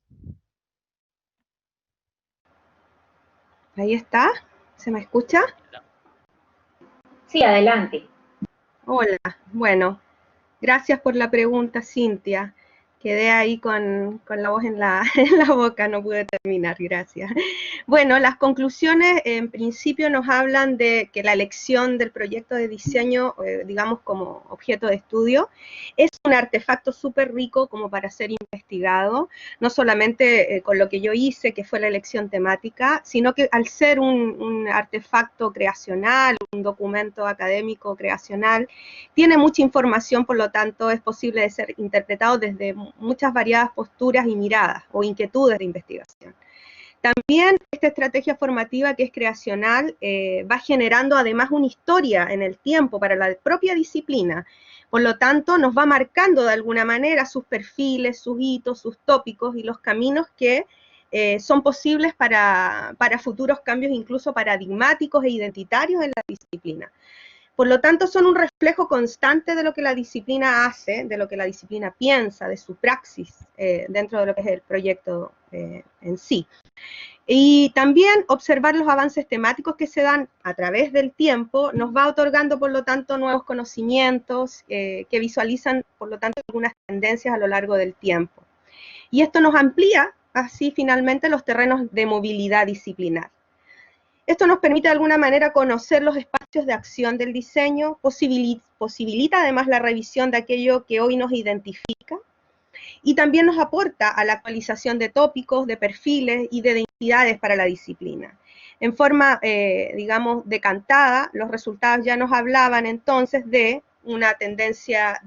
Speaker 9: Ahí está. ¿Se me escucha?
Speaker 1: Sí, adelante.
Speaker 9: Hola, bueno, gracias por la pregunta, Cintia. Quedé ahí con la voz en la boca, no pude terminar, gracias. Bueno, las conclusiones en principio nos hablan de que la elección del proyecto de diseño, digamos como objeto de estudio, es un artefacto súper rico como para ser investigado, no solamente con lo que yo hice, que fue la elección temática, sino que al ser un artefacto creacional, un documento académico creacional, tiene mucha información, por lo tanto es posible de ser interpretado desde muchas variadas posturas y miradas o inquietudes de investigación. También esta estrategia formativa que es creacional va generando además una historia en el tiempo para la propia disciplina, por lo tanto nos va marcando de alguna manera sus perfiles, sus hitos, sus tópicos y los caminos que son posibles para futuros cambios incluso paradigmáticos e identitarios en la disciplina. Por lo tanto, son un reflejo constante de lo que la disciplina hace, de lo que la disciplina piensa, de su praxis dentro de lo que es el proyecto en sí. Y también observar los avances temáticos que se dan a través del tiempo nos va otorgando, por lo tanto, nuevos conocimientos que visualizan, por lo tanto, algunas tendencias a lo largo del tiempo. Y esto nos amplía, así, finalmente, los terrenos de movilidad disciplinar. Esto nos permite de alguna manera conocer los espacios de acción del diseño, posibilita además la revisión de aquello que hoy nos identifica y también nos aporta a la actualización de tópicos, de perfiles y de identidades para la disciplina. En forma, digamos, decantada, los resultados ya nos hablaban entonces de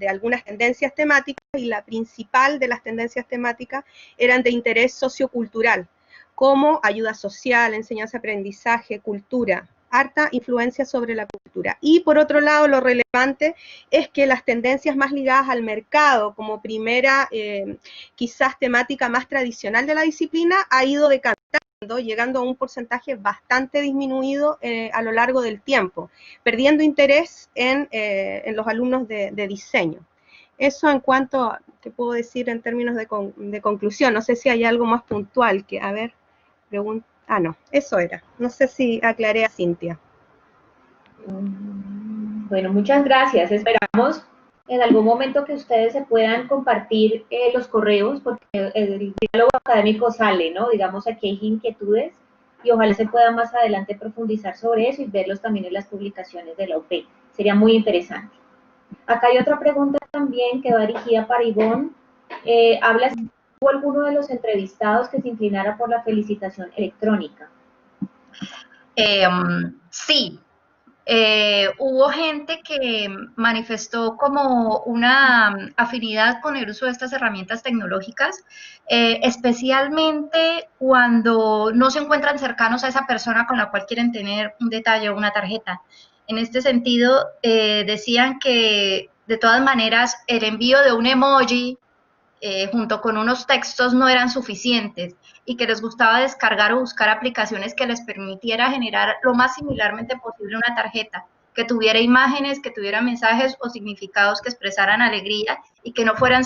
Speaker 9: algunas tendencias temáticas y la principal de las tendencias temáticas eran de interés sociocultural, como ayuda social, enseñanza-aprendizaje, cultura, harta influencia sobre la cultura. Y por otro lado, lo relevante es que las tendencias más ligadas al mercado, como primera, quizás temática más tradicional de la disciplina, ha ido decantando, llegando a un porcentaje bastante disminuido a lo largo del tiempo, perdiendo interés en los alumnos de diseño. Eso en cuanto a, ¿qué puedo decir en términos de conclusión? No sé si hay algo más puntual que, a ver... no, eso era. No sé si aclaré a Cintia.
Speaker 1: Bueno, muchas gracias. Esperamos en algún momento que ustedes se puedan compartir los correos, porque el diálogo académico sale, ¿no? Digamos, aquí hay inquietudes y ojalá se pueda más adelante profundizar sobre eso y verlos también en las publicaciones de la UP. Sería muy interesante. Acá hay otra pregunta también que va dirigida para Ivonne. Habla si hubo alguno de los entrevistados que se inclinara por la felicitación electrónica.
Speaker 14: Sí. Hubo gente que manifestó como una afinidad con el uso de estas herramientas tecnológicas, especialmente cuando no se encuentran cercanos a esa persona con la cual quieren tener un detalle o una tarjeta. En este sentido, decían que de todas maneras el envío de un emoji junto con unos textos no eran suficientes y que les gustaba descargar o buscar aplicaciones que les permitiera generar lo más similarmente posible una tarjeta, que tuviera imágenes, que tuviera mensajes o significados que expresaran alegría y que no fueran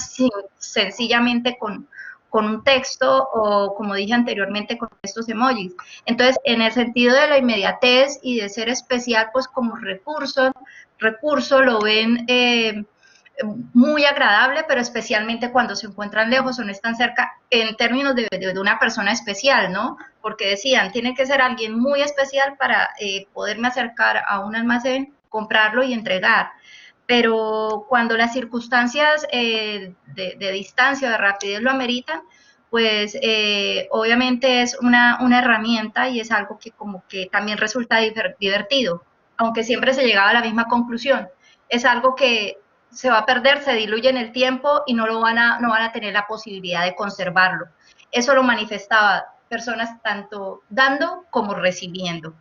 Speaker 14: sencillamente con un texto o, como dije anteriormente, con estos emojis. Entonces, en el sentido de la inmediatez y de ser especial, pues como recurso lo ven muy agradable, pero especialmente cuando se encuentran lejos o no están cerca, en términos de una persona especial, ¿no? Porque decían, tiene que ser alguien muy especial para poderme acercar a un almacén, comprarlo y entregar. Pero cuando las circunstancias de distancia o de rapidez lo ameritan, pues obviamente es una herramienta y es algo que como que también resulta divertido, aunque siempre se llegaba a la misma conclusión. Es algo que se va a perder, se diluye en el tiempo y no van a tener la posibilidad de conservarlo. Eso lo manifestaba personas tanto dando como recibiendo,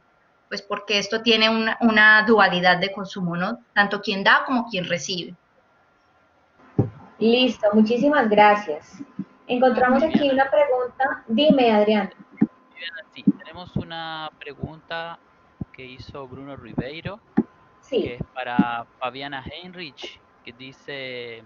Speaker 14: pues porque esto tiene una dualidad de consumo, ¿no? Tanto quien da como quien recibe.
Speaker 1: Listo, muchísimas gracias. Encontramos aquí una pregunta. Dime, Adrián.
Speaker 2: Sí, tenemos una pregunta que hizo Bruno Ribeiro,
Speaker 1: sí,
Speaker 2: que es para Fabiana Heinrich, que dice: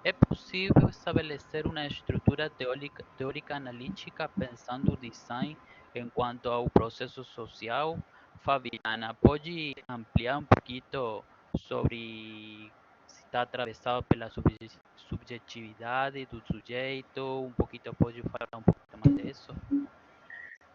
Speaker 2: ¿é possível estabelecer uma estrutura teórica analítica pensando o design enquanto ao processo social? Fabiana, pode ampliar um pouquinho sobre se está atravessado pela subjetividade do sujeito? Um pouquinho, pode falar um pouquinho mais disso?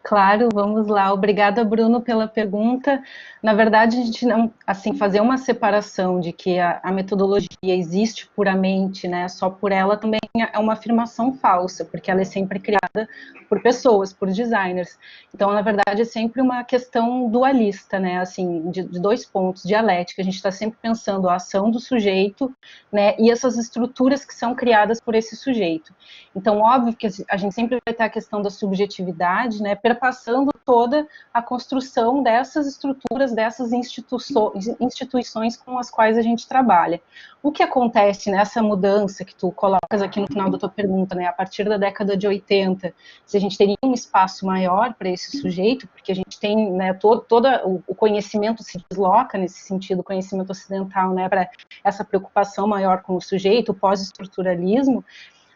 Speaker 15: Claro, vamos lá. Obrigada, Bruno, pela pergunta. Na verdade, a gente não, assim, fazer uma separação de que a metodologia existe puramente, né, só por ela também é uma afirmação falsa, porque ela é sempre criada por pessoas, por designers. Então, na verdade, é sempre uma questão dualista, né, assim, de dois pontos, dialética. A gente está sempre pensando a ação do sujeito, né, e essas estruturas que são criadas por esse sujeito. Então, óbvio que a gente sempre vai ter a questão da subjetividade, né, perpassando toda a construção dessas estruturas, dessas instituições com as quais a gente trabalha. O que acontece nessa mudança que tu colocas aqui no final da tua pergunta, né, a partir da década de 80, se a gente teria um espaço maior para esse sujeito, porque a gente tem, né, todo o conhecimento se desloca nesse sentido, o conhecimento ocidental, né, para essa preocupação maior com o sujeito, o pós-estruturalismo.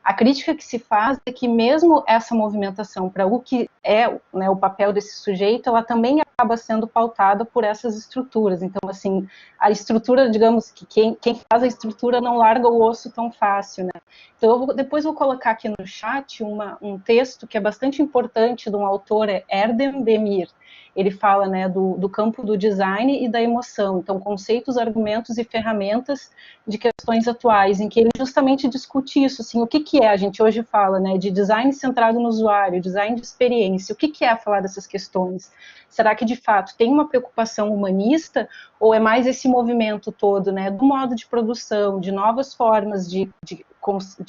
Speaker 15: A crítica que se faz é que mesmo essa movimentação para o que é, né, o papel desse sujeito, ela também acaba sendo pautada por essas estruturas. Então, assim, a estrutura, digamos, que quem faz a estrutura não larga o osso tão fácil, né? Então, depois vou colocar aqui no chat um texto que é bastante importante de um autor, é Erdem Demir. Ele fala, né, do campo do design e da emoção, então conceitos, argumentos e ferramentas de questões atuais, em que ele justamente discute isso, assim, o que é, a gente hoje fala, né, de design centrado no usuário, design de experiência, o que é falar dessas questões? Será que de fato tem uma preocupação humanista ou é mais esse movimento todo, né, do modo de produção, de novas formas de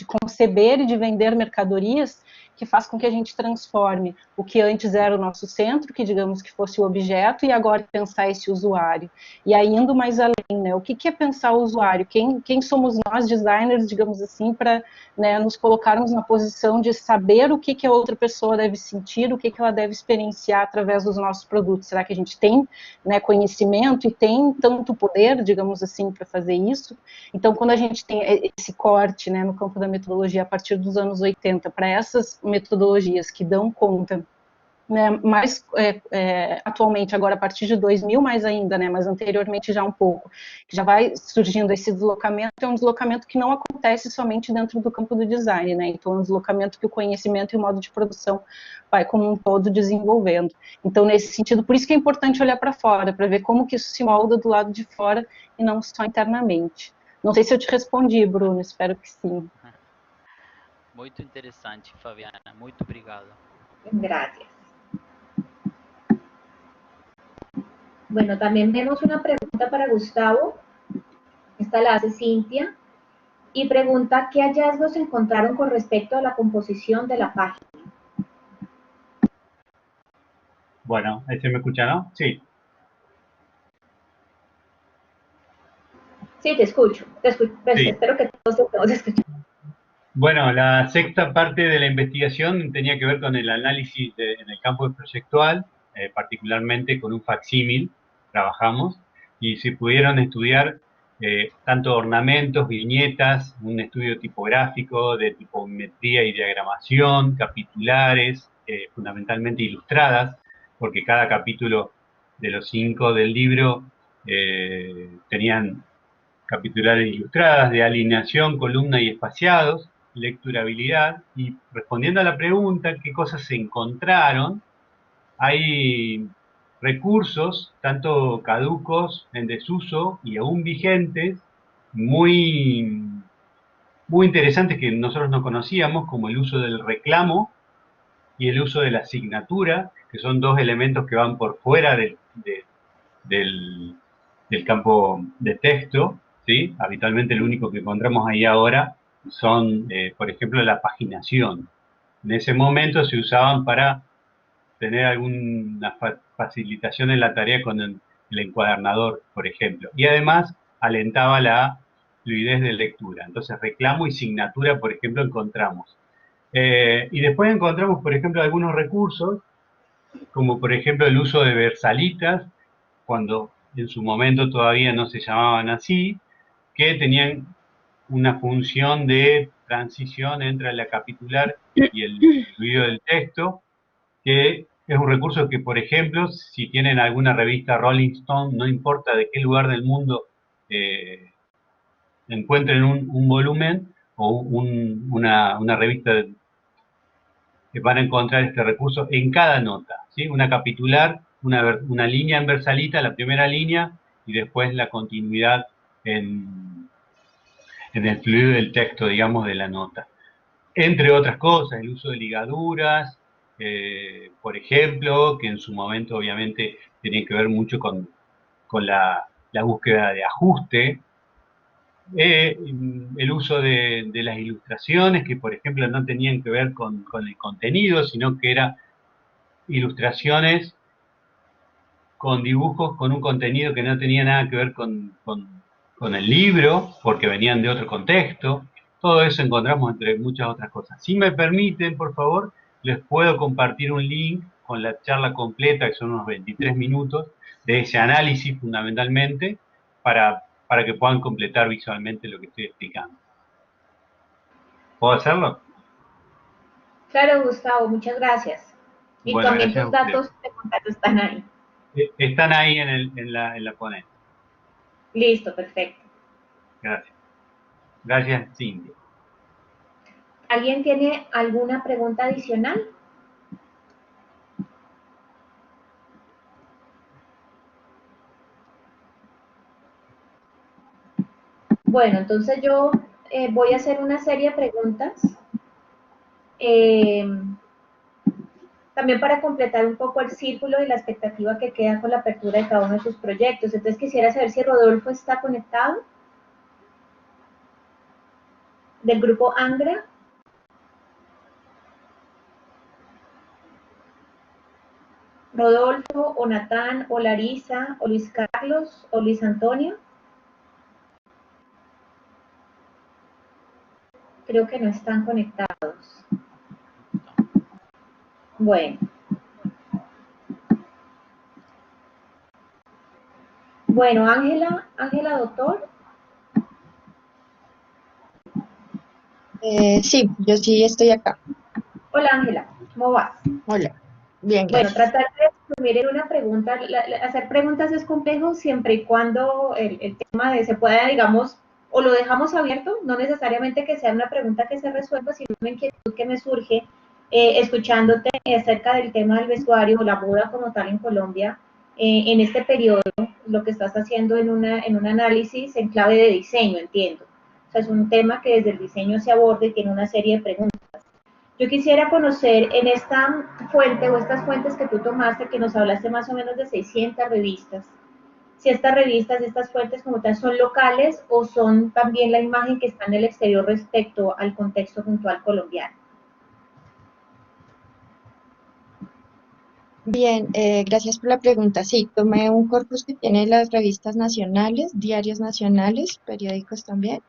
Speaker 15: conceber e de vender mercadorias, que faz com que a gente transforme o que antes era o nosso centro, que digamos que fosse o objeto, e agora pensar esse usuário. E aí, indo mais além, né, o que é pensar o usuário? Quem somos nós, designers, digamos assim, para, né, nos colocarmos na posição de saber o que a outra pessoa deve sentir, o que ela deve experienciar através dos nossos produtos? Será que a gente tem, né, conhecimento e tem tanto poder, digamos assim, para fazer isso? Então, quando a gente tem esse corte, né, no campo da metodologia a partir dos anos 80 para essas metodologias que dão conta né, mais atualmente agora a partir de 2000 mais ainda, né, mas anteriormente já um pouco, que já vai surgindo esse deslocamento, é um deslocamento que não acontece somente dentro do campo do design, né, então é um deslocamento que o conhecimento e o modo de produção vai como um todo desenvolvendo. Então, nesse sentido, por isso que é importante olhar para fora, para ver como que isso se molda do lado de fora e não só internamente. Não sei se eu te respondi, Bruno, espero que sim.
Speaker 2: Muito interessante, Fabiana. Muito obrigado.
Speaker 1: Gracias. Bueno, también vemos una pregunta para Gustavo. Esta la hace Cintia. Y pregunta qué hallazgos encontraron con respecto a la composición de la página.
Speaker 3: Bueno, ¿ahí se me escucha, no? Sí.
Speaker 1: Sí, te escucho. Pues,
Speaker 3: Sí.
Speaker 1: espero que todos escuchen.
Speaker 3: Bueno, la sexta parte de la investigación tenía que ver con el análisis en el campo proyectual, particularmente con un facsímil, trabajamos, y se pudieron estudiar tanto ornamentos, viñetas, un estudio tipográfico de tipometría y diagramación, capitulares, fundamentalmente ilustradas, porque cada capítulo de los 5 del libro tenían capitulares ilustradas de alineación, columna y espaciados, lecturabilidad, y respondiendo a la pregunta qué cosas se encontraron, hay recursos, tanto caducos, en desuso y aún vigentes, muy interesantes que nosotros no conocíamos, como el uso del reclamo y el uso de la asignatura, que son dos elementos que van por fuera del campo de texto, ¿sí? Habitualmente lo único que encontramos ahí ahora son, por ejemplo, la paginación. En ese momento se usaban para tener alguna facilitación en la tarea con el encuadernador, por ejemplo. Y además alentaba la fluidez de lectura. Entonces, reclamo y signatura, por ejemplo, encontramos. Y después encontramos, por ejemplo, algunos recursos, como por ejemplo el uso de versalitas, cuando en su momento todavía no se llamaban así, que tenían una función de transición entre la capitular y el fluido del texto, que es un recurso que, por ejemplo, si tienen alguna revista Rolling Stone, no importa de qué lugar del mundo encuentren un volumen o una revista, van a encontrar este recurso en cada nota, ¿sí? Una capitular, una línea en versalita, la primera línea, y después la continuidad en el fluido del texto, digamos, de la nota. Entre otras cosas, el uso de ligaduras, por ejemplo, que en su momento obviamente tenía que ver mucho con la búsqueda de ajuste, el uso de las ilustraciones, que por ejemplo no tenían que ver con el contenido, sino que eran ilustraciones con dibujos, con un contenido que no tenía nada que ver con el libro, porque venían de otro contexto. Todo eso encontramos entre muchas otras cosas. Si me permiten, por favor, les puedo compartir un link con la charla completa, que son unos 23 minutos, de ese análisis fundamentalmente, para que puedan completar visualmente lo que estoy explicando. ¿Puedo hacerlo?
Speaker 1: Claro, Gustavo, muchas gracias. Y
Speaker 3: bueno,
Speaker 1: también tus datos de contacto están ahí.
Speaker 3: Están ahí en la ponencia.
Speaker 1: Listo, perfecto.
Speaker 3: Gracias. Gracias, Cintia.
Speaker 1: ¿Alguien tiene alguna pregunta adicional? Bueno, entonces yo voy a hacer una serie de preguntas. También para completar un poco el círculo y la expectativa que queda con la apertura de cada uno de sus proyectos. Entonces quisiera saber si Rodolfo está conectado, del grupo Angra. Rodolfo, o Natán, o Larisa, o Luis Carlos, o Luis Antonio. Creo que no están conectados. Bueno. Bueno, Ángela, doctor.
Speaker 6: Sí, yo sí estoy acá.
Speaker 1: Hola, Ángela, ¿cómo vas?
Speaker 6: Hola. Bien,
Speaker 1: Bueno,
Speaker 6: gracias.
Speaker 1: tratar de resumir en una pregunta, hacer preguntas es complejo siempre y cuando el tema se pueda, digamos, o lo dejamos abierto, no necesariamente que sea una pregunta que se resuelva, sino una inquietud que me surge escuchándote acerca del tema del vestuario o la moda como tal en Colombia en este periodo, lo que estás haciendo en un análisis en clave de diseño, entiendo. O sea, es un tema que desde el diseño se aborda y tiene una serie de preguntas. Yo quisiera conocer en esta fuente o estas fuentes que tú tomaste, que nos hablaste más o menos de 600 revistas, si estas revistas, estas fuentes como tal son locales o son también la imagen que está en el exterior respecto al contexto puntual colombiano.
Speaker 6: Bien, gracias por la pregunta. Sí, tomé un corpus que tiene las revistas nacionales, diarios nacionales, periódicos también.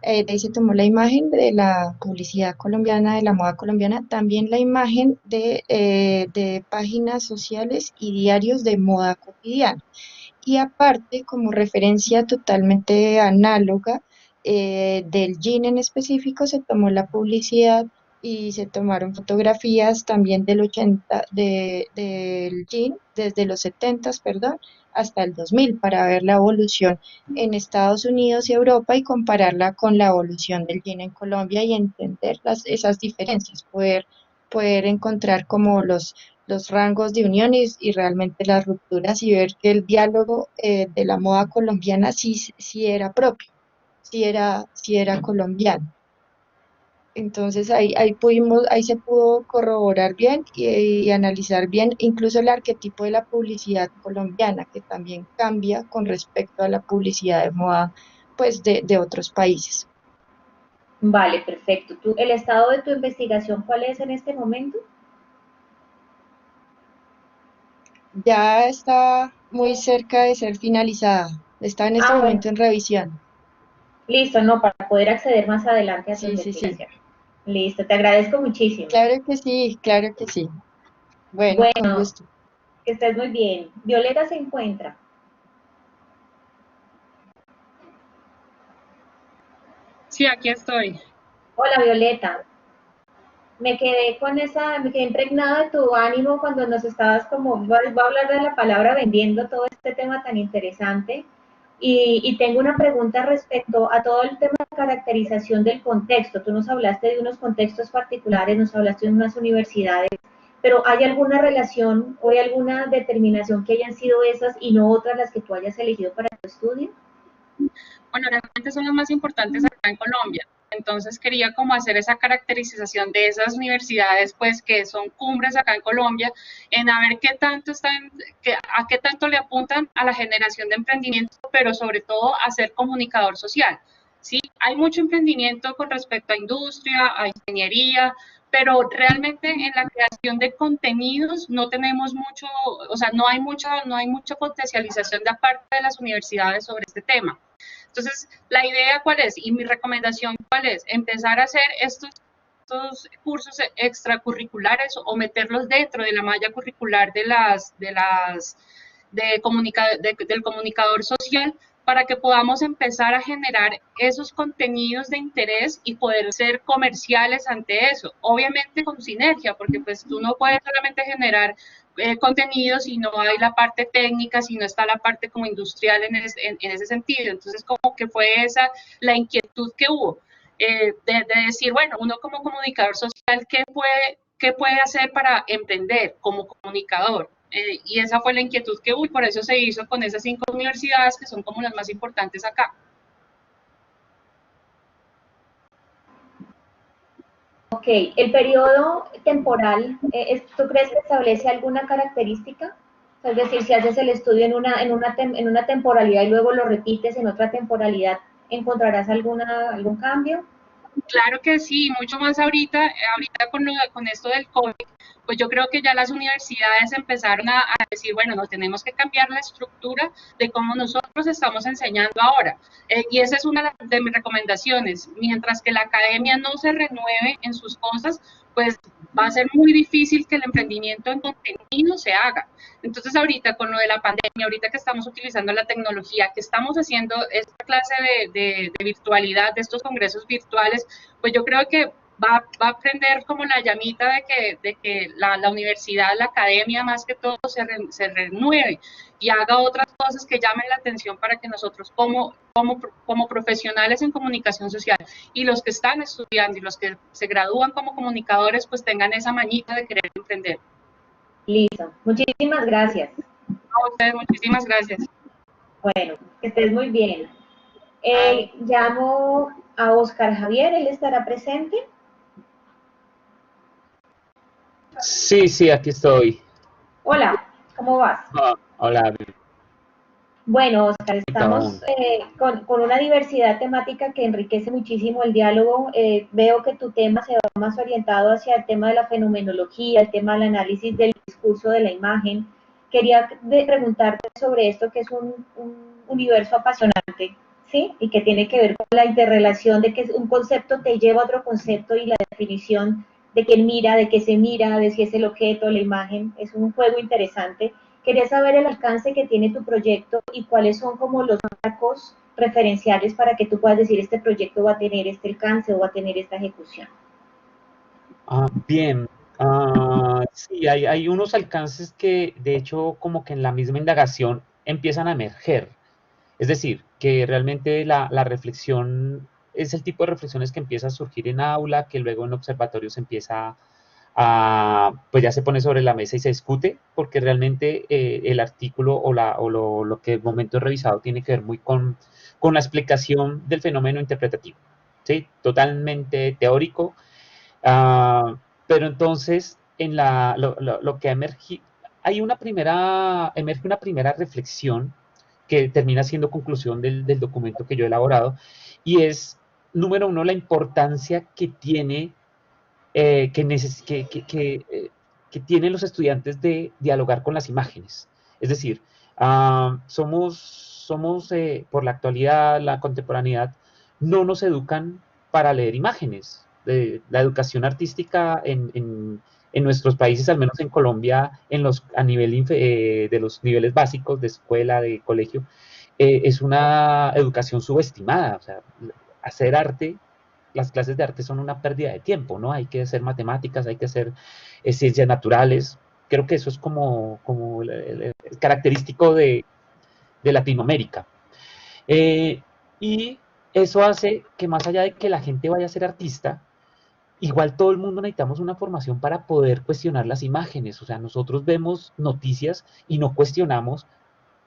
Speaker 6: De ahí se tomó la imagen de la publicidad colombiana, de la moda colombiana, también la imagen de páginas sociales y diarios de moda cotidiana. Y aparte, como referencia totalmente análoga del jean en específico, se tomó la publicidad y se tomaron fotografías también del del jean, desde los 70, perdón, hasta el 2000, para ver la evolución en Estados Unidos y Europa y compararla con la evolución del jean en Colombia y entender esas diferencias, poder encontrar como los rangos de uniones y realmente las rupturas y ver que el diálogo de la moda colombiana sí era propio, sí era colombiano. Entonces ahí se pudo corroborar bien y analizar bien incluso el arquetipo de la publicidad colombiana, que también cambia con respecto a la publicidad de moda pues de otros países.
Speaker 1: Vale, perfecto. ¿El estado de tu investigación cuál es en este momento?
Speaker 6: Ya está muy cerca de ser finalizada, está en este momento en revisión.
Speaker 1: Listo, no, para poder acceder más adelante a tu investigación. Listo, te agradezco muchísimo.
Speaker 6: Claro que sí, claro que sí. Bueno, con gusto.
Speaker 1: Que estés muy bien. Violeta se encuentra.
Speaker 7: Sí, aquí estoy.
Speaker 1: Hola, Violeta. Me quedé impregnada de tu ánimo cuando nos estabas voy a hablar de la palabra vendiendo todo este tema tan interesante. Y tengo una pregunta respecto a todo el tema de caracterización del contexto. Tú nos hablaste de unos contextos particulares, nos hablaste de unas universidades, pero ¿hay alguna relación o hay alguna determinación que hayan sido esas y no otras las que tú hayas elegido para tu estudio?
Speaker 7: Bueno, realmente son las más importantes acá en Colombia. Entonces quería como hacer esa caracterización de esas universidades, pues que son cumbres acá en Colombia, en a ver qué tanto a qué tanto le apuntan a la generación de emprendimiento, pero sobre todo a ser comunicador social. Sí, hay mucho emprendimiento con respecto a industria, a ingeniería, pero realmente en la creación de contenidos no tenemos mucho, o sea, no hay mucha potencialización de parte de las universidades sobre este tema. Entonces, la idea cuál es y mi recomendación cuál es, empezar a hacer estos cursos extracurriculares o meterlos dentro de la malla curricular del comunicador social para que podamos empezar a generar esos contenidos de interés y poder ser comerciales ante eso. Obviamente con sinergia, porque pues tú no puedes solamente generar contenido si no hay la parte técnica, si no está la parte como industrial en ese sentido. Entonces como que fue esa la inquietud que hubo. De decir, bueno, uno como comunicador social, ¿qué puede hacer para emprender como comunicador? Y esa fue la inquietud que hubo y por eso se hizo con esas 5 universidades que son como las más importantes acá.
Speaker 1: Ok, el periodo temporal, ¿tú crees que establece alguna característica? Es decir, si haces el estudio en una temporalidad y luego lo repites en otra temporalidad, ¿encontrarás algún cambio?
Speaker 7: Claro que sí, mucho más ahorita con esto del COVID, pues yo creo que ya las universidades empezaron a decir, bueno, no tenemos que cambiar la estructura de cómo nosotros estamos enseñando ahora. Y esa es una de mis recomendaciones. Mientras que la academia no se renueve en sus cosas, pues va a ser muy difícil que el emprendimiento en contenido se haga. Entonces ahorita con lo de la pandemia, ahorita que estamos utilizando la tecnología, que estamos haciendo esta clase de virtualidad, de estos congresos virtuales, pues yo creo que va a prender como la llamita de que la universidad, la academia más que todo se renueve y haga otras cosas que llamen la atención para que nosotros como profesionales en comunicación social y los que están estudiando y los que se gradúan como comunicadores pues tengan esa mañita de querer emprender.
Speaker 1: Listo, muchísimas gracias.
Speaker 7: A ustedes, muchísimas gracias.
Speaker 1: Bueno, que estés muy bien. Llamo a Oscar Javier, él estará presente.
Speaker 8: Sí, sí, aquí estoy.
Speaker 1: Hola, ¿cómo vas?
Speaker 8: Hola.
Speaker 1: Bueno, Oscar, estamos con una diversidad temática que enriquece muchísimo el diálogo. Veo que tu tema se va más orientado hacia el tema de la fenomenología, el tema del análisis del discurso de la imagen. Quería preguntarte sobre esto, que es un universo apasionante, ¿sí? Y que tiene que ver con la interrelación de que un concepto te lleva a otro concepto y la definición de quién mira, de qué se mira, de si es el objeto, la imagen. Es un juego interesante. Quería saber el alcance que tiene tu proyecto y cuáles son como los marcos referenciales para que tú puedas decir este proyecto va a tener este alcance o va a tener esta ejecución.
Speaker 8: Bien, sí, hay unos alcances que de hecho como que en la misma indagación empiezan a emerger. Es decir, que realmente la reflexión es el tipo de reflexiones que empieza a surgir en aula, que luego en observatorios empieza pues ya se pone sobre la mesa y se discute, porque realmente el artículo o lo que el momento revisado tiene que ver muy con la explicación del fenómeno interpretativo, ¿sí? Totalmente teórico, pero entonces en lo que emerge una primera reflexión que termina siendo conclusión del documento que yo he elaborado, y es, número uno, la importancia que tiene que tienen los estudiantes de dialogar con las imágenes. Es decir, somos por la actualidad, la contemporaneidad, no nos educan para leer imágenes. La educación artística en nuestros países, al menos en Colombia, a nivel de los niveles básicos de escuela, de colegio, es una educación subestimada. O sea, hacer arte, las clases de arte son una pérdida de tiempo, ¿no? Hay que hacer matemáticas, hay que hacer ciencias naturales. Creo que eso es como el característico de Latinoamérica. Y eso hace que más allá de que la gente vaya a ser artista, igual todo el mundo necesitamos una formación para poder cuestionar las imágenes. O sea, nosotros vemos noticias y no cuestionamos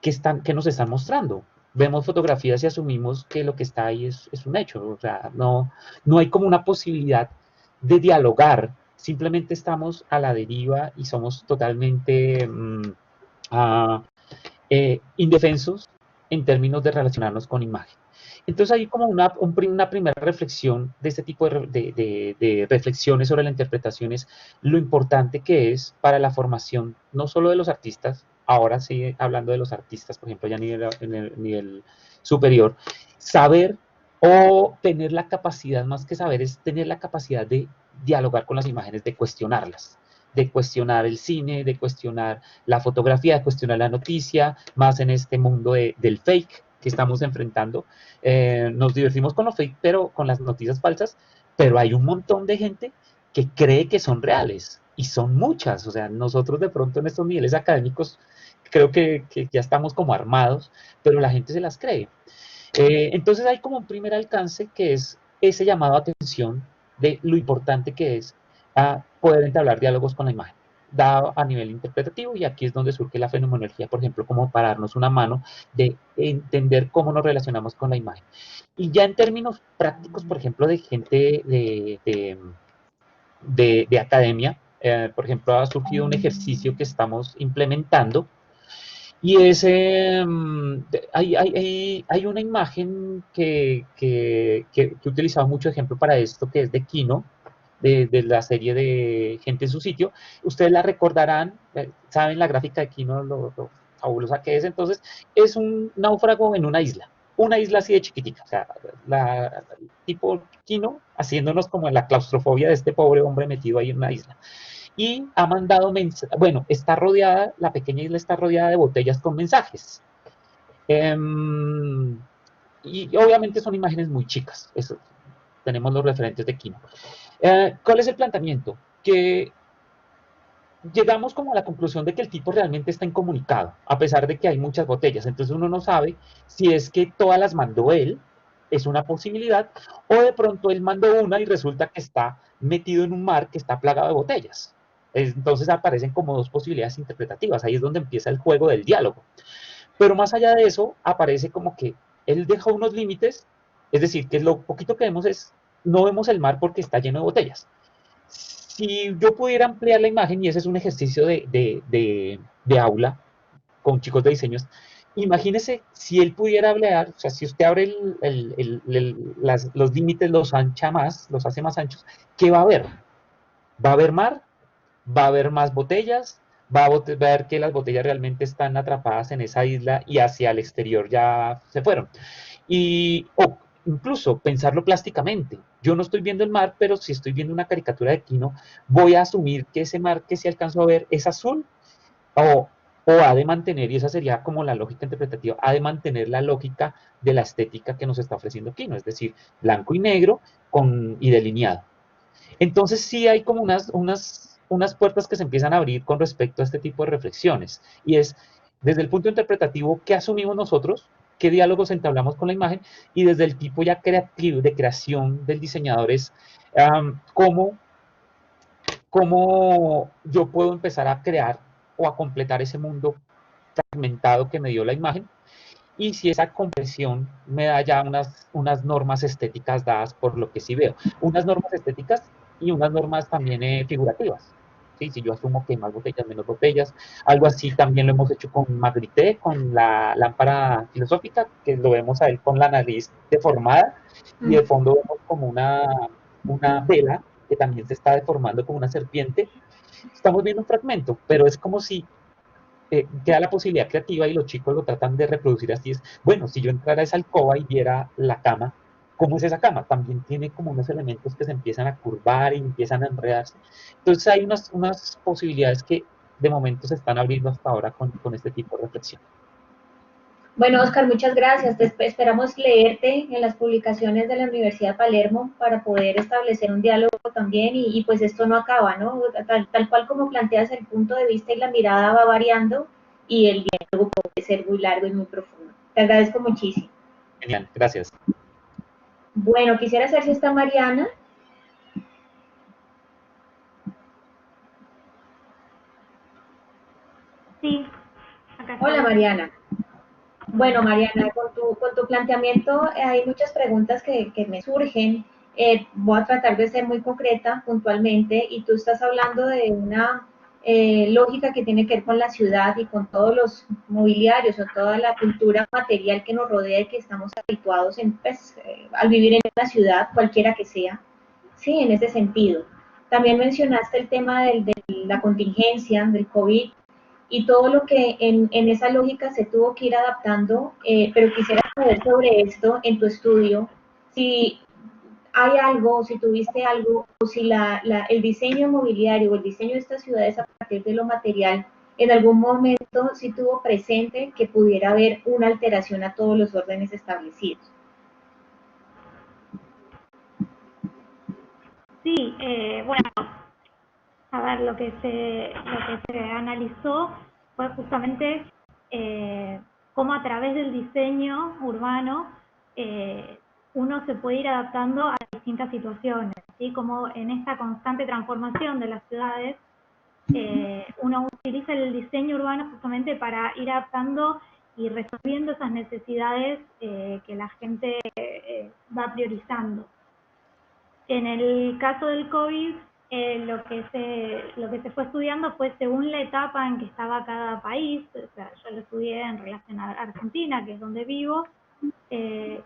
Speaker 8: qué nos están mostrando. Vemos fotografías y asumimos que lo que está ahí es un hecho. O sea, no hay como una posibilidad de dialogar. Simplemente estamos a la deriva y somos totalmente indefensos en términos de relacionarnos con imagen. Entonces hay como una primera reflexión de este tipo de reflexiones sobre la interpretación, es lo importante que es para la formación, no solo de los artistas, ahora sí hablando de los artistas, por ejemplo, ya en el nivel superior, saber o tener la capacidad, más que saber, es tener la capacidad de dialogar con las imágenes, de cuestionarlas, de cuestionar el cine, de cuestionar la fotografía, de cuestionar la noticia, más en este mundo del fake que estamos enfrentando. Nos divertimos con los fake, pero con las noticias falsas, pero hay un montón de gente que cree que son reales, y son muchas. O sea, nosotros de pronto en estos niveles académicos creo que ya estamos como armados, pero la gente se las cree. Entonces hay como un primer alcance que es ese llamado a atención de lo importante que es poder entablar diálogos con la imagen, dado a nivel interpretativo, y aquí es donde surge la fenomenología, por ejemplo, como para darnos una mano de entender cómo nos relacionamos con la imagen. Y ya en términos prácticos, por ejemplo, de gente de academia, por ejemplo, ha surgido un ejercicio que estamos implementando, y es, hay una imagen que he utilizado mucho ejemplo para esto, que es de Kino, de la serie de Gente en su sitio. Ustedes la recordarán, saben la gráfica de Kino, lo fabulosa que es. Entonces, es un náufrago en una isla así de chiquitica, o sea, tipo Kino, haciéndonos como en la claustrofobia de este pobre hombre metido ahí en una isla. Y ha mandado mensajes, bueno, la pequeña isla está rodeada de botellas con mensajes. Y obviamente son imágenes muy chicas, eso, tenemos los referentes de Kino. ¿Cuál es el planteamiento? Que llegamos como a la conclusión de que el tipo realmente está incomunicado, a pesar de que hay muchas botellas. Entonces uno no sabe si es que todas las mandó él, es una posibilidad, o de pronto él mandó una y resulta que está metido en un mar que está plagado de botellas. Entonces aparecen como dos posibilidades interpretativas. Ahí es donde empieza el juego del diálogo. Pero más allá de eso, aparece como que él deja unos límites, es decir, que lo poquito que vemos es, no vemos el mar porque está lleno de botellas. Si yo pudiera ampliar la imagen, y ese es un ejercicio de aula con chicos de diseños, imagínese si él pudiera hablar, o sea, si usted abre los límites, los ancha más, los hace más anchos, ¿qué va a haber? ¿Va a haber mar? ¿Va a haber más botellas? ¿Va a ver que las botellas realmente están atrapadas en esa isla y hacia el exterior ya se fueron? O incluso pensarlo plásticamente. Yo no estoy viendo el mar, pero si estoy viendo una caricatura de Kino, voy a asumir que ese mar que se alcanzó a ver es azul o, o ha de mantener, y esa sería como la lógica interpretativa, ha de mantener la lógica de la estética que nos está ofreciendo Kino, es decir, blanco y negro y delineado. Entonces sí hay como unas puertas que se empiezan a abrir con respecto a este tipo de reflexiones, y es desde el punto interpretativo, ¿qué asumimos nosotros? ¿Qué diálogos entablamos con la imagen? Y desde el tipo ya creativo, de creación del diseñador es cómo yo puedo empezar a crear o a completar ese mundo fragmentado que me dio la imagen, y si esa compresión me da ya unas normas estéticas dadas por lo que sí veo. Unas normas estéticas y unas normas también figurativas. ¿Sí? Si yo asumo que hay más botellas, menos botellas. Algo así también lo hemos hecho con Magritte, con la lámpara filosófica, que lo vemos a él con la nariz deformada, y de fondo vemos como una vela que también se está deformando como una serpiente. Estamos viendo un fragmento, pero es como si queda la posibilidad creativa y los chicos lo tratan de reproducir así. Es, bueno, si yo entrara a esa alcoba y viera la cama, ¿cómo es esa cama? También tiene como unos elementos que se empiezan a curvar y empiezan a enredarse. Entonces hay unas posibilidades que de momento se están abriendo hasta ahora con este tipo de reflexión.
Speaker 1: Bueno, Oscar, muchas gracias. Esperamos leerte en las publicaciones de la Universidad de Palermo para poder establecer un diálogo también y pues esto no acaba, ¿no? Tal cual como planteas, el punto de vista y la mirada va variando y el diálogo puede ser muy largo y muy profundo. Te agradezco muchísimo.
Speaker 8: Genial, gracias.
Speaker 1: Bueno, quisiera saber si está Mariana.
Speaker 10: Sí, acá
Speaker 1: Hola,
Speaker 10: estoy.
Speaker 1: Mariana. Bueno, Mariana, con tu planteamiento hay muchas preguntas que me surgen. Voy a tratar de ser muy concreta, puntualmente, y tú estás hablando de una lógica que tiene que ver con la ciudad y con todos los mobiliarios o toda la cultura material que nos rodea y que estamos habituados al vivir en una ciudad, cualquiera que sea. Sí, en ese sentido. También mencionaste el tema de la contingencia, del COVID, y todo lo que en esa lógica se tuvo que ir adaptando, pero quisiera saber sobre esto en tu estudio, si hay algo, si tuviste algo, o si el diseño mobiliario o el diseño de estas ciudades a partir de lo material, en algún momento sí tuvo presente que pudiera haber una alteración a todos los órdenes establecidos.
Speaker 10: Sí, bueno, a ver, lo que se analizó fue justamente cómo a través del diseño urbano uno se puede ir adaptando a distintas situaciones, ¿sí? Como en esta constante transformación de las ciudades, uno utiliza el diseño urbano justamente para ir adaptando y resolviendo esas necesidades que la gente va priorizando. En el caso del COVID, lo que se fue estudiando fue según la etapa en que estaba cada país. O sea, yo lo estudié en relación a Argentina, que es donde vivo,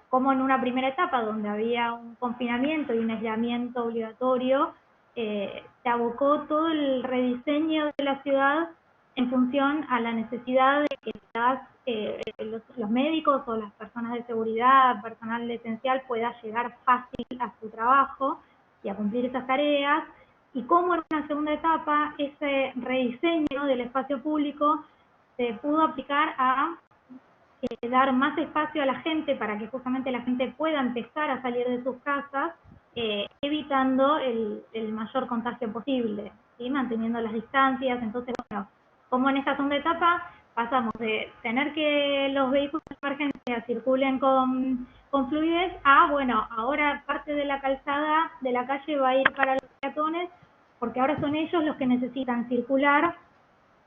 Speaker 10: como en una primera etapa donde había un confinamiento y un aislamiento obligatorio, se abocó todo el rediseño de la ciudad en función a la necesidad de que los médicos o las personas de seguridad, personal esencial, pueda llegar fácil a su trabajo y a cumplir esas tareas, y cómo en una segunda etapa ese rediseño del espacio público se pudo aplicar a dar más espacio a la gente para que justamente la gente pueda empezar a salir de sus casas evitando el mayor contagio posible, ¿sí? Manteniendo las distancias. Entonces, bueno, como en esta segunda etapa pasamos de tener que los vehículos de emergencia circulen con fluidez a, bueno, ahora parte de la calzada de la calle va a ir para los peatones, porque ahora son ellos los que necesitan circular,